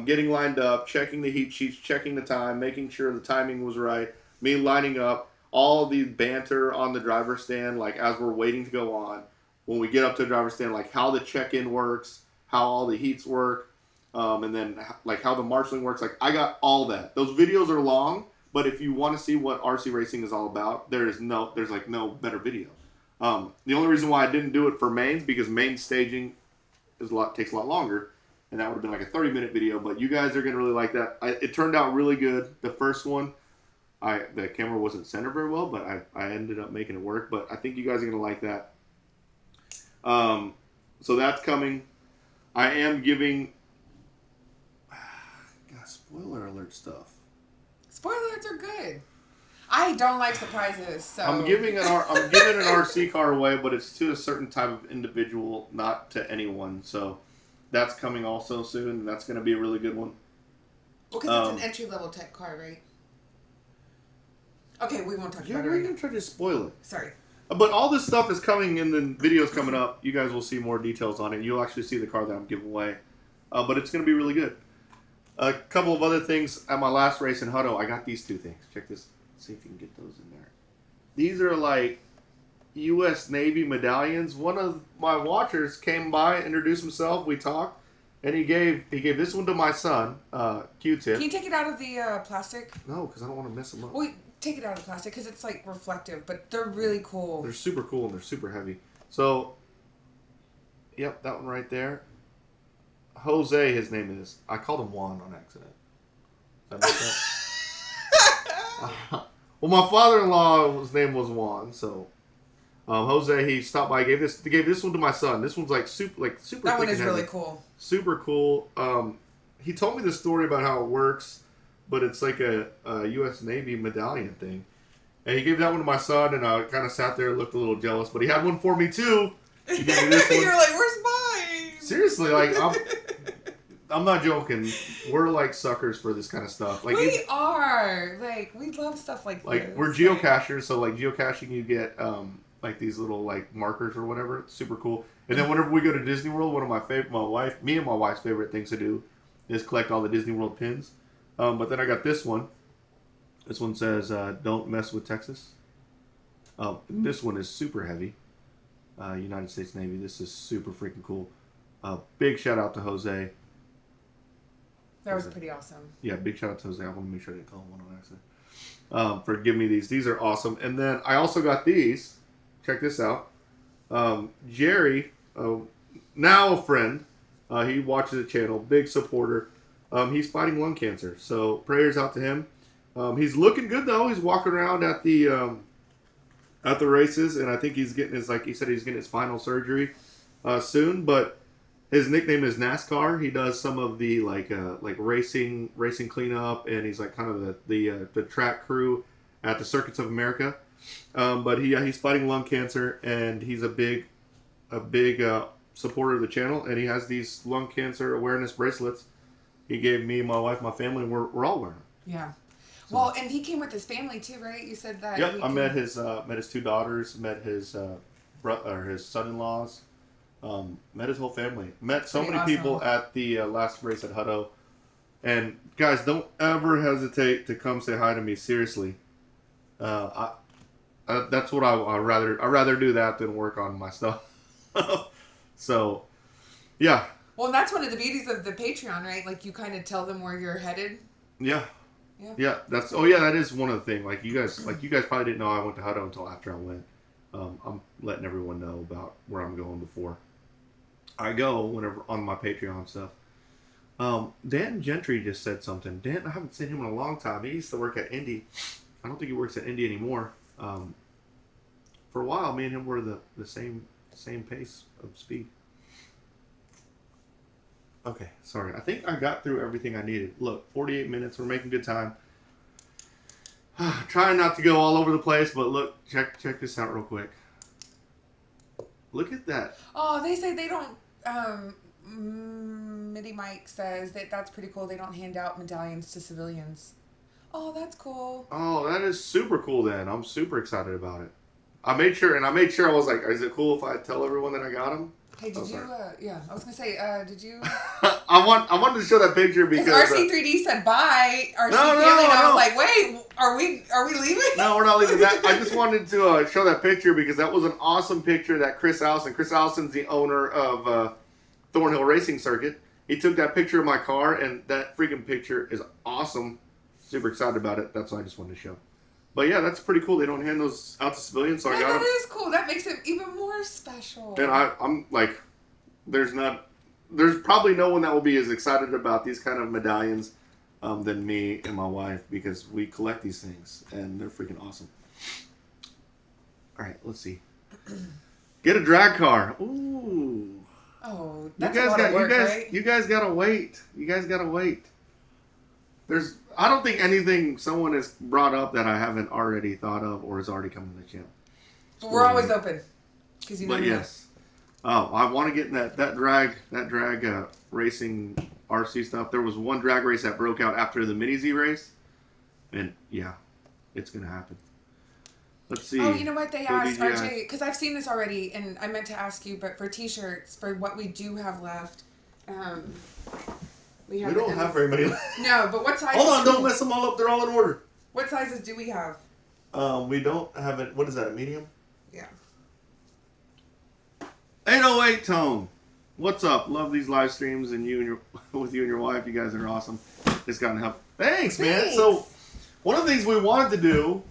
getting lined up, checking the heat sheets, checking the time, making sure the timing was right, me lining up, all the banter on the driver's stand, like as we're waiting to go on. When we get up to the driver's stand, like how the check-in works, how all the heats work, and then like how the marshalling works. Like I got all that. Those videos are long, but if you want to see what RC racing is all about, there's like no better video. The only reason why I didn't do it for mains, because main staging takes a lot longer, and that would have been like a 30-minute video. But you guys are gonna really like that. It turned out really good. The first one, the camera wasn't centered very well, but I ended up making it work. But I think you guys are gonna like that. So that's coming. I am giving spoiler alert stuff. Spoiler alerts are good. I don't like surprises, so I'm giving an RC car away, but it's to a certain type of individual, not to anyone. So that's coming also soon, and that's going to be a really good one. Well, because it's an entry-level tech car, right? Okay, we won't talk about it. We're going to try to spoil it. Sorry. But all this stuff is coming in the videos coming up. You guys will see more details on it. You'll actually see the car that I'm giving away. But it's going to be really good. A couple of other things. At my last race in Hutto, I got these 2 things. Check this. See if you can get those in there. These are like U.S. Navy medallions. One of my watchers came by, introduced himself. We talked, and he gave this one to my son, Q-Tip. Can you take it out of the plastic? No, because I don't want to mess them up. Well, take it out of the plastic because it's like reflective, but they're really cool. They're super cool and they're super heavy. So, yep, that one right there. Jose, his name is. I called him Juan on accident. Does that make sense? Well, my father-in-law's name was Juan, so Jose, he stopped by, gave this one to my son. This one's like super. That one is really cool. Super cool. He told me the story about how it works, but it's like a U.S. Navy medallion thing. And he gave that one to my son, and I kind of sat there and looked a little jealous, but he had one for me too. He gave me this one. You're like, where's mine? Seriously, like I'm not joking. We're like suckers for this kind of stuff. Like we are. Like we love stuff like this. Like we're geocachers, so like geocaching, you get like these little like markers or whatever. It's super cool. And then whenever we go to Disney World, one of me and my wife's favorite things to do is collect all the Disney World pins. But then I got this one. This one says, "Don't mess with Texas." This one is super heavy. United States Navy. This is super freaking cool. Big shout out to Jose. That was pretty awesome. Yeah, big shout out to Jose. I want to make sure I didn't call him one on accident. For giving me these. These are awesome. And then I also got these. Check this out. Jerry, now a friend. He watches the channel. Big supporter. He's fighting lung cancer. So prayers out to him. He's looking good though. He's walking around at the races, and I think he's getting his, like he said, he's getting his final surgery soon. But His nickname is NASCAR. He does some of the like racing cleanup, and he's like kind of the track crew at the Circuits of America. But he's fighting lung cancer, and he's a big supporter of the channel, and he has these lung cancer awareness bracelets. He gave me, my wife, my family, and we're all wearing them. Yeah. So. Well, and he came with his family too, right? You said that. Yep, I met his 2 daughters, met his his son-in-laws, met his whole family. Met so many people at the last race at Hutto. And guys, don't ever hesitate to come say hi to me. Seriously, that's what I rather do that than work on my stuff. So, yeah. Well, and that's one of the beauties of the Patreon, right? Like, you kind of tell them where you're headed. Yeah. Yeah. That is one of the things. Like you guys probably didn't know I went to Hutto until after I went. I'm letting everyone know about where I'm going before I go whenever on my Patreon stuff. Dan Gentry just said something. Dan, I haven't seen him in a long time. He used to work at Indy. I don't think he works at Indy anymore. For a while, me and him were the same pace of speed. Okay, sorry. I think I got through everything I needed. Look, 48 minutes. We're making good time. Trying not to go all over the place, but look, check this out real quick. Look at that. Oh, they say they don't. Mitty Mike says that's pretty cool. They don't hand out medallions to civilians. Oh, that's cool. Oh, that is super cool. Then I'm super excited about it. I made sure I was like, is it cool if I tell everyone that I got them? Hey, did you? Yeah, I was gonna say, did you? I wanted to show that picture because RC3D said bye. RC family, and I was like, wait, are we leaving? No, we're not leaving. That I just wanted to show that picture because that was an awesome picture that Chris Allison's the owner of Thornhill Racing Circuit. He took that picture of my car, and that freaking picture is awesome. Super excited about it. That's what I just wanted to show. But yeah, that's pretty cool. They don't hand those out to civilians, so I got them. That is cool. That makes it even more special. And I'm like, there's probably no one that will be as excited about these kind of medallions than me and my wife, because we collect these things and they're freaking awesome. All right, let's see. Get a drag car. Ooh. Oh, that's a lot of work, right? You guys gotta wait. I don't think anything someone has brought up that I haven't already thought of or has already come to the channel. But we're always open. But yes. Oh, I want to get in that drag racing RC stuff. There was one drag race that broke out after the Mini Z race. And yeah, it's going to happen. Let's see. Oh, you know what? They asked RJ, because I've seen this already, and I meant to ask you, but for t-shirts, for what we do have left, we don't have very many left. No, but what sizes? Hold on, don't mess them all up. They're all in order. What sizes do we have? We don't have it. What is that, a medium? Yeah. 808 Tone. What's up? Love these live streams and with you and your wife. You guys are awesome. Just gotten help. Thanks, man. So, one of the things we wanted to do.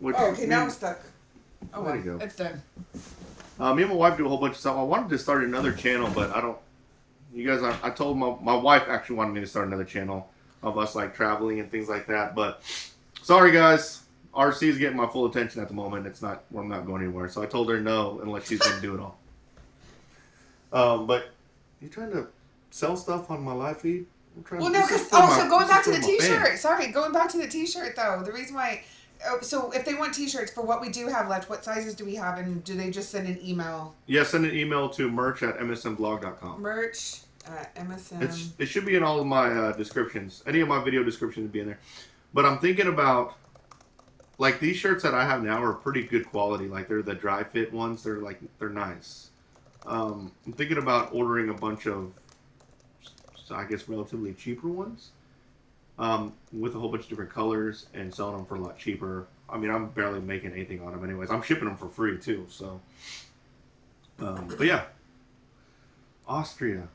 Okay, now I'm stuck. Oh, there you go. It's done. Me and my wife do a whole bunch of stuff. I wanted to start another channel, but I don't. You guys, I told my wife actually wanted me to start another channel of us like traveling and things like that. But sorry, guys. RC is getting my full attention at the moment. I'm not going anywhere. So I told her no unless she's going to do it all. But you trying to sell stuff on my live feed? Well, no, because so going back to the t-shirt. Sorry, going back to the t-shirt though. The reason why. So if they want t-shirts for what we do have left, what sizes do we have, and do they just send an email? Yeah, send an email to merch@msmblog.com. Merch at MSM. It should be in all of my descriptions. Any of my video descriptions would be in there. But I'm thinking about, like, these shirts that I have now are pretty good quality. Like, they're the dry fit ones. They're nice. I'm thinking about ordering a bunch of, I guess, relatively cheaper ones. With a whole bunch of different colors and selling them for a lot cheaper. I mean, I'm barely making anything on them anyways. I'm shipping them for free too, so. But yeah. Austria.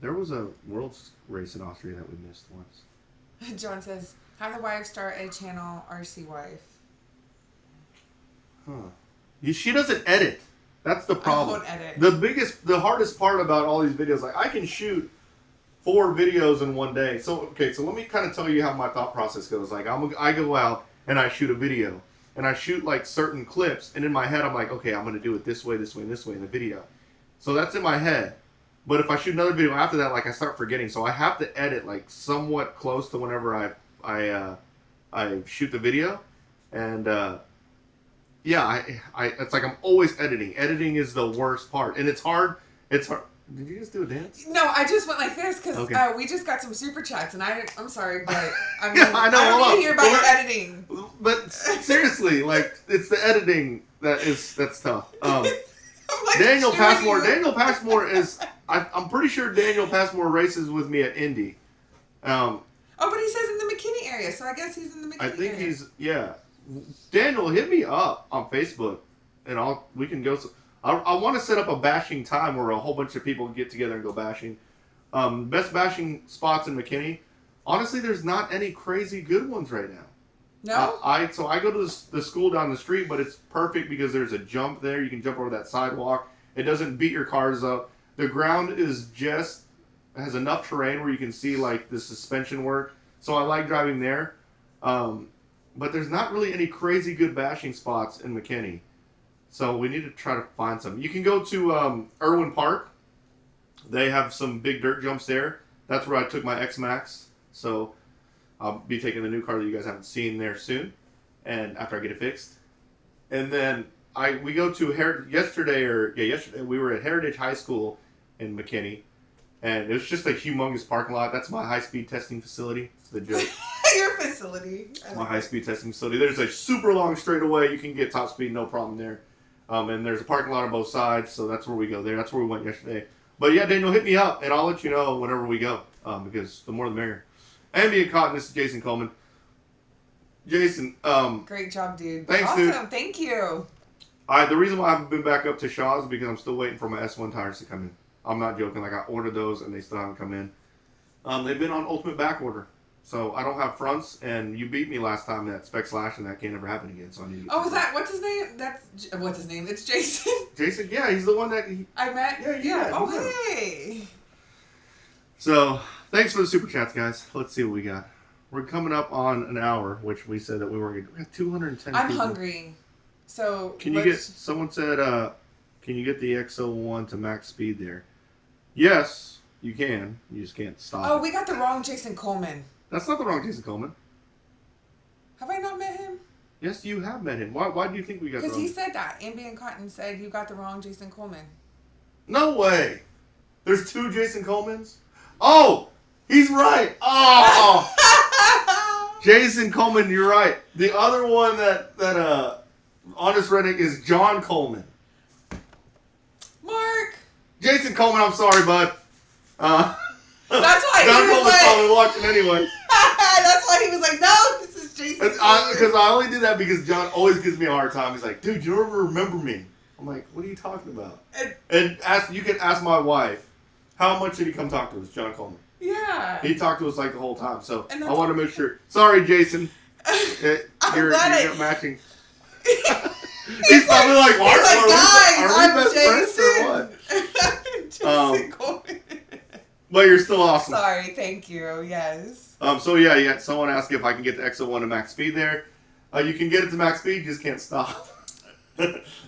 There was a world's race in Austria that we missed once. John says, have the wife start a channel, RC wife. Huh. She doesn't edit. That's the problem. I won't edit. The hardest part about all these videos, like I can shoot 4 videos in one day. So let me kind of tell you how my thought process goes. Like I go out and I shoot a video, and I shoot like certain clips, and in my head I'm like, okay, I'm gonna do it this way, and this way in the video. So that's in my head. But if I shoot another video after that, like I start forgetting. So I have to edit like somewhat close to whenever I shoot the video. And yeah, it's like I'm always editing. Editing is the worst part. And it's hard. It's hard. Did you just do a dance? No, I just went like this because we just got some super chats, and I'm sorry, but I mean, yeah, I know. I don't need to hear about your editing. But seriously, like it's the editing that's tough. Like Daniel Passmore is. I'm pretty sure Daniel Passmore races with me at Indy. Oh, but he says in the McKinney area, so I guess he's in the McKinney area. I think yeah. Daniel, hit me up on Facebook, and we can go. I want to set up a bashing time where a whole bunch of people get together and go bashing. Best bashing spots in McKinney. Honestly, there's not any crazy good ones right now. No? I go to the school down the street, but it's perfect because there's a jump there. You can jump over that sidewalk. It doesn't beat your cars up. The ground has enough terrain where you can see like the suspension work. So I like driving there. But there's not really any crazy good bashing spots in McKinney. So we need to try to find some. You can go to Irwin Park. They have some big dirt jumps there. That's where I took my X-Max. So I'll be taking the new car that you guys haven't seen there soon. And after I get it fixed. And then we go to yesterday we were at Heritage High School in McKinney. And it was just a humongous parking lot. That's my high-speed testing facility. It's the joke. Your facility. My high-speed testing facility. There's a super long straightaway. You can get top speed, no problem there. And there's a parking lot on both sides, so that's where we go there. That's where we went yesterday. But yeah, Daniel, hit me up, and I'll let you know whenever we go, because the more the merrier. Ambient Cotton, this is Jason Coleman. Jason, great job, dude. Thanks, awesome. dude. Thank you. The reason why I haven't been back up to Shaw's is because I'm still waiting for my S1 tires to come in. I'm not joking. Like, I ordered those, and they still haven't come in. They've been on ultimate back order. So I don't have fronts, and you beat me last time at Spec Slash, and that can't ever happen again. So I need to get what's his name? What's his name? It's Jason. Jason, yeah, he's the one that I met. Yeah. Oh, hey. So thanks for the super chats, guys. Let's see what we got. We're coming up on an hour, which we said that we were going to. We have 210. I'm people. hungry. So someone said, can you get the X01 to max speed there? Yes, you can. You just can't stop. Oh, we got the wrong Jason Coleman. That's not the wrong Jason Coleman. Have I not met him? Yes, you have met him. Why do you think we got the wrong? Because he said that. Ambient Cotton said you got the wrong Jason Coleman. No way. There's two Jason Colemans? Oh, he's right. Oh. Jason Coleman, you're right. The other one that Honest Redneck is John Coleman. Mark. Jason Coleman, I'm sorry, bud. That's why John he was Coleman's like... probably watching anyway. That's why he was like, no, this is Jason. Because I only do that because John always gives me a hard time. He's like, dude, you don't remember me. I'm like, what are you talking about? And you can ask my wife, how much did he come talk to us, John Coleman? Yeah. He talked to us like the whole time. So I want to make sure. Sorry, Jason. You're matching. He's probably like, Mark, are we best friends or what? Jason Coleman. But you're still awesome. Sorry, thank you. Yes. So yeah. Someone asked if I can get the X01 to max speed there. You can get it to max speed, you just can't stop.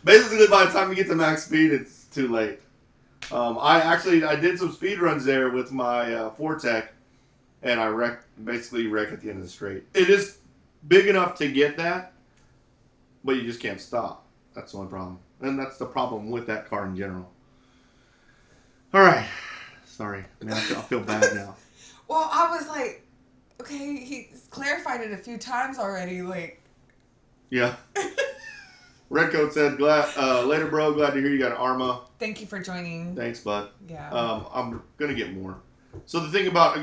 Basically, by the time you get to max speed, it's too late. I did some speed runs there with my Fortec, and I basically wreck at the end of the straight. It is big enough to get that, but you just can't stop. That's the only problem, and that's the problem with that car in general. All right. Sorry, man, I feel bad now. Well, I was like, okay, he's clarified it a few times already, like. Yeah. Redcoat said, later, bro, glad to hear you got an Arma. Thank you for joining. Thanks, bud. Yeah. I'm going to get more. So the thing about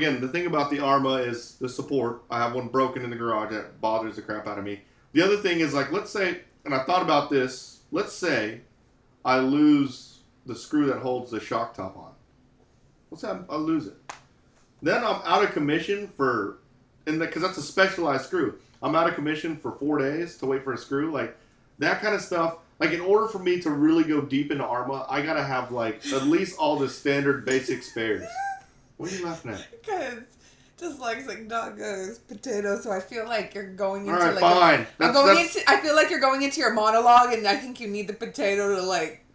the Arma is the support. I have one broken in the garage that bothers the crap out of me. The other thing is, like, let's say, and I thought about this, let's say I lose the screw that holds the shock top on. Let's say I lose it. Then I'm out of commission because that's a specialized screw. I'm out of commission for 4 days to wait for a screw. Like, that kind of stuff. Like, in order for me to really go deep into Arma, I gotta have, like, at least all the standard basic spares. What are you laughing at? Because just like doggos potato, so I feel like you're going into all right, fine. I feel like you're going into your monologue, and I think you need the potato to like.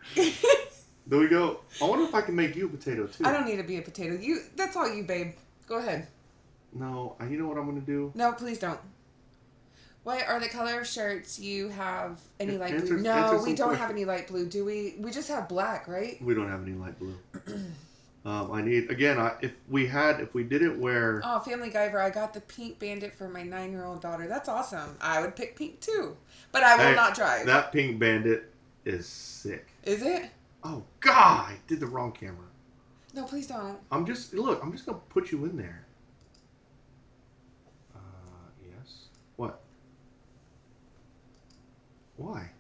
Do we go? I wonder if I can make you a potato too. I don't need to be a potato. That's all you, babe. Go ahead. No, you know what I'm gonna do? No, please don't. What are the color of shirts you have? Any light blue? Answer No, we don't question. have any light blue, do we? We just have black, right? We don't have any light blue. I need again. If we didn't wear. Oh, Family Guyver! I got the pink Bandit for my 9-year-old daughter. That's awesome. I would pick pink too, but I will not drive. That pink Bandit is sick. Is it? Oh God! I did the wrong camera. No, please don't. I'm just gonna put you in there. Yes. What? Why?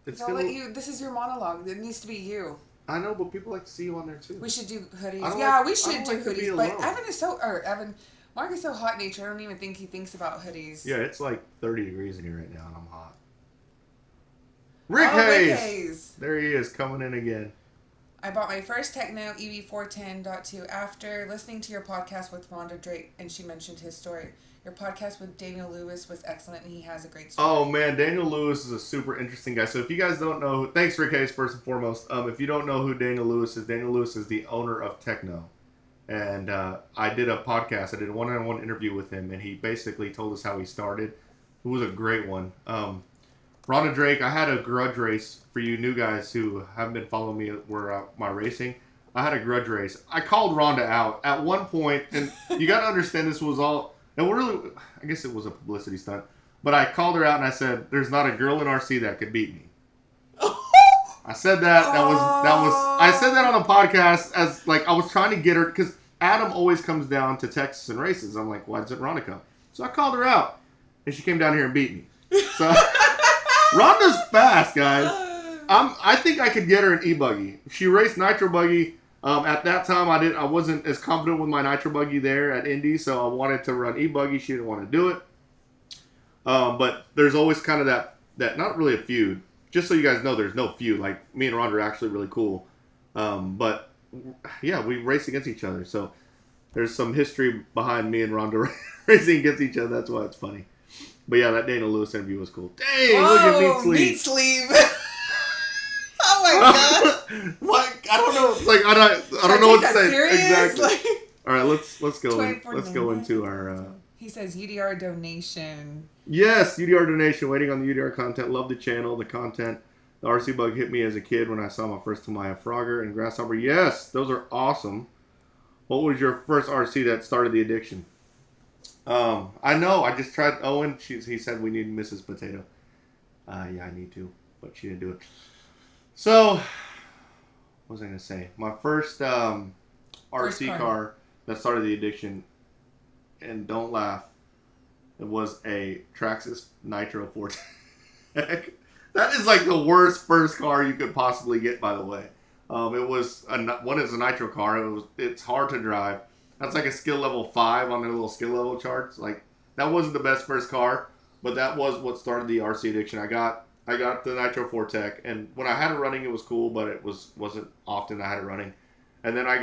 This is your monologue. It needs to be you. I know, but people like to see you on there too. We should do hoodies. We should do hoodies. But Alone. Mark is so hot nature. I don't even think he thinks about hoodies. Yeah, it's like 30 degrees in here right now, and I'm hot. Rick Hayes! There he is, coming in again. I bought my first Techno EV410.2 after listening to your podcast with Rhonda Drake, and she mentioned his story. Your podcast with Daniel Lewis was excellent, and he has a great story. Oh, man, Daniel Lewis is a super interesting guy. So if you guys don't know, thanks, Rick Hayes, first and foremost. If you don't know who Daniel Lewis is the owner of Techno. And I did a podcast. I did a one-on-one interview with him, and he basically told us how he started. It was a great one. Rhonda Drake, I had a grudge race for you new guys who haven't been following me where my racing. I had a grudge race. I called Rhonda out at one point, and you got to understand this was all... And really, I guess it was a publicity stunt. But I called her out and I said, "There's not a girl in RC that could beat me." I said that. I said that on the podcast as like I was trying to get her because Adam always comes down to Texas and races. I'm like, why doesn't Rhonda come? So I called her out, and she came down here and beat me. So Rhonda's fast, guys. I think I could get her an e-buggy. She raced Nitro Buggy. At that time, I wasn't as confident with my Nitro Buggy there at Indy, so I wanted to run e-buggy. She didn't want to do it. But there's always kind of that not really a feud. Just so you guys know, there's no feud. Like, me and Rhonda are actually really cool. But, yeah, we race against each other. So there's some history behind me and Rhonda racing against each other. That's why it's funny. But, yeah, that Daniel Lewis interview was cool. Dang, look at Meat Sleeve. Meat Sleeve. Oh my God! What? I don't know. It's like I don't know what to say. Serious? Exactly. Like, all right, let's go. Let's go into our. He says UDR donation. Yes, UDR donation. Waiting on the UDR content. Love the channel, the content. The RC bug hit me as a kid when I saw my first Tamiya Frogger and Grasshopper. Yes, those are awesome. What was your first RC that started the addiction? I know. I just tried. Owen. He said we need Mrs. Potato. Yeah, I need to, but she didn't do it. So, what was I going to say? My first RC car that started the addiction, and don't laugh, it was a Traxxas Nitro 410. That is like the worst first car you could possibly get, by the way. It was one is a Nitro car. It's hard to drive. That's like a skill level 5 on their little skill level charts. Like, that wasn't the best first car, but that was what started the RC addiction. I got the Nitro 4Tech, and when I had it running, it was cool, but it wasn't often I had it running. And then I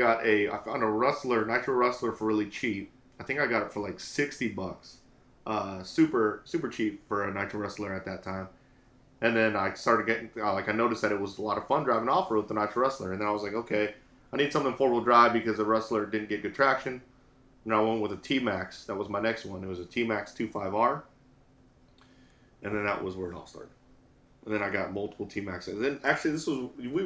found a Rustler, Nitro Rustler for really cheap. I think I got it for like $60. Super, super cheap for a Nitro Rustler at that time. And then I started getting, I noticed that it was a lot of fun driving off-road with the Nitro Rustler. And then I was like, okay, I need something four-wheel drive because the Rustler didn't get good traction. And I went with a T-Max. That was my next one. It was a T-Max 25R. And then that was where it all started. And then I got multiple T-Maxes. And then actually we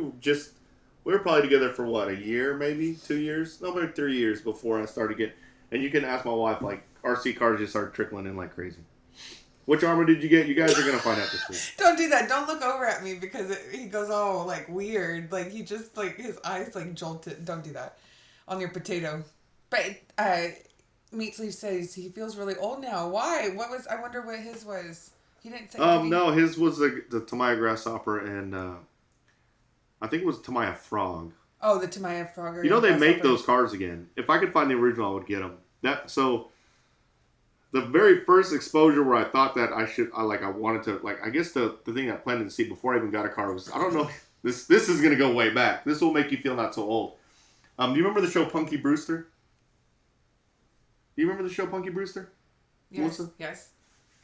were probably together for what, a year maybe? 2 years? No, maybe 3 years before I started getting, and you can ask my wife, like, RC cars just started trickling in like crazy. Which Arma did you get? You guys are going to find out this week. Don't do that. Don't look over at me because he goes all like weird. Like he just like his eyes like jolted. Don't do that on your potato. But Meat Sleeve says he feels really old now. Why? I wonder what his was. He didn't say. No, his was the Tamiya Grasshopper and I think it was Tamiya Frog. Oh, the Tamiya Frog. You know they make those cars again. If I could find the original, I would get them. The very first exposure where I thought that I wanted to, like, I guess the thing I planted to see before I even got a car was, I don't know, this is going to go way back. This will make you feel not so old. Do you remember the show Punky Brewster? Do you remember the show Punky Brewster? Yes, Melissa? Yes.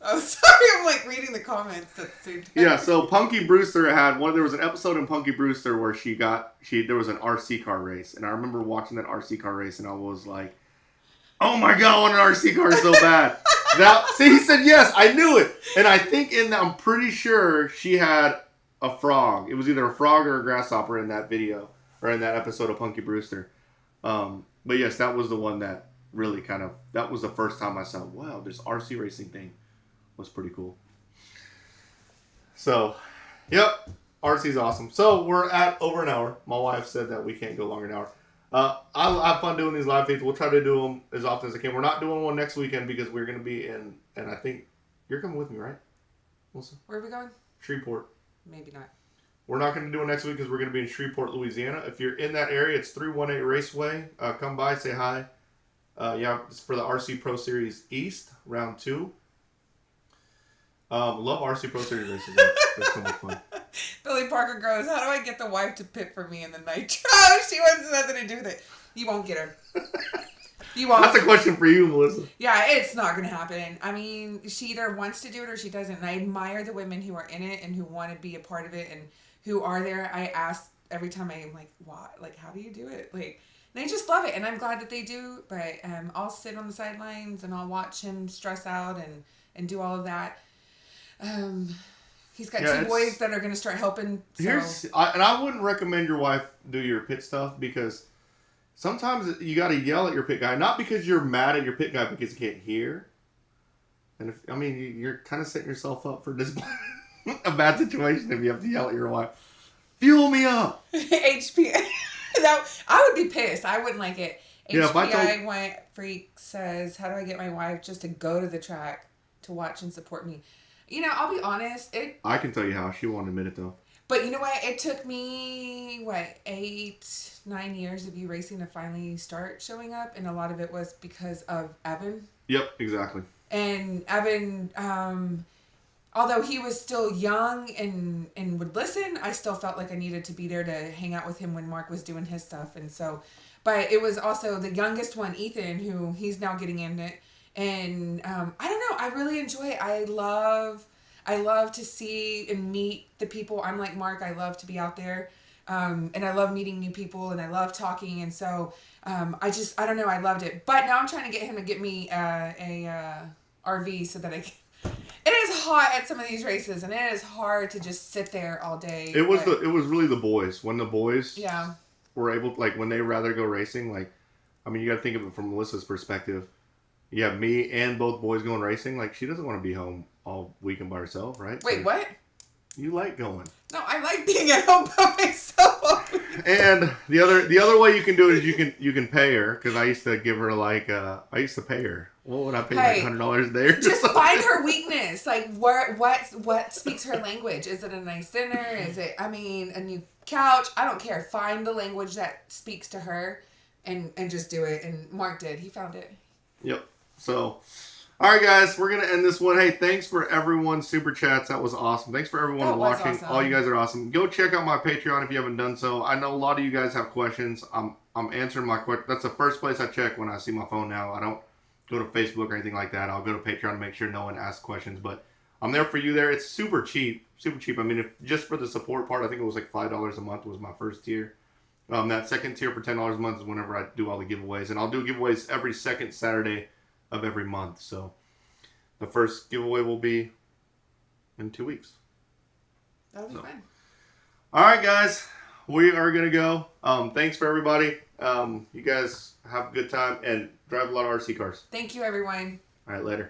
Oh, sorry. I'm like reading the comments at the same time. Yeah, so Punky Brewster had there was an episode in Punky Brewster where there was an RC car race. And I remember watching that RC car race and I was like, oh my God, I want an RC car so bad. See, he said yes, I knew it. And I think I'm pretty sure she had a frog. It was either a frog or a grasshopper in that video or in that episode of Punky Brewster. But yes, that was the one that really that was the first time I saw, wow, this RC racing thing was pretty cool. So, yep, RC's awesome. So we're at over an hour. My wife said that we can't go longer than an hour. I have fun doing these live feeds. We'll try to do them as often as I can. We're not doing one next weekend because we're going to be and I think you're coming with me, right, Melissa? Where are we going? Shreveport. Maybe not. We're not going to do it next week because we're going to be in Shreveport, Louisiana. If you're in that area, it's 318 Raceway. Come by, say hi. It's for the RC Pro Series East, round 2. Love RC Pro Series races. That's so much fun. Billy Parker goes, how do I get the wife to pit for me in the Nitro? She wants nothing to do with it. You won't get her. You won't. That's a question for you, Melissa. Yeah, it's not going to happen. I mean, she either wants to do it or she doesn't. And I admire the women who are in it and who want to be a part of it and who are there. I ask every time I'm like, why? Like, how do you do it? Like, they just love it. And I'm glad that they do. But I'll sit on the sidelines and I'll watch him stress out and do all of that. He's got 2 boys that are going to start helping. So. And I wouldn't recommend your wife do your pit stuff because sometimes you got to yell at your pit guy. Not because you're mad at your pit guy because he can't hear. And you're kind of setting yourself up for a bad situation if you have to yell at your wife. Fuel me up. HPI. I would be pissed. I wouldn't like it. Yeah, HPI White Freak says, how do I get my wife just to go to the track to watch and support me? I'll be honest. I can tell you how. She won't admit it, though. But you know what? It took me, 8-9 years of you racing to finally start showing up. And a lot of it was because of Evan. Yep, exactly. And Evan, although he was still young and would listen, I still felt like I needed to be there to hang out with him when Mark was doing his stuff. And so, but it was also the youngest one, Ethan, who he's now getting in it. And I don't know, I really enjoy it. I love to see and meet the people. I'm like Mark, I love to be out there. And I love meeting new people and I love talking. And so I don't know, I loved it. But now I'm trying to get him to get me a RV so that I can. It is hot at some of these races and it is hard to just sit there all day. It was really the boys. When the boys were able to, when they rather go racing, you got to think of it from Melissa's perspective. You have me and both boys going racing. She doesn't want to be home all weekend by herself, right? Wait, what? You like going. No, I like being at home by myself. And the other way you can do it is you can pay her, because I used to give her I used to pay her. What would I pay $100 a day? Just find her weakness. What speaks her language? Is it a nice dinner? Is it a new couch? I don't care. Find the language that speaks to her and just do it. And Mark did. He found it. Yep. So, all right, guys, we're going to end this one. Hey, thanks for everyone's super chats. That was awesome. Thanks for everyone watching. Awesome. All you guys are awesome. Go check out my Patreon if you haven't done so. I know a lot of you guys have questions. I'm answering my questions. That's the first place I check when I see my phone now. I don't go to Facebook or anything like that. I'll go to Patreon to make sure no one asks questions. But I'm there for you there. It's super cheap. Super cheap. If just for the support part, I think it was $5 a month was my first tier. That second tier for $10 a month is whenever I do all the giveaways. And I'll do giveaways every second Saturday of every month. So the first giveaway will be in 2 weeks. That'll be fun. All right, guys, we are gonna go. Thanks for everybody. You guys have a good time and drive a lot of RC cars. Thank you, everyone. All right, later.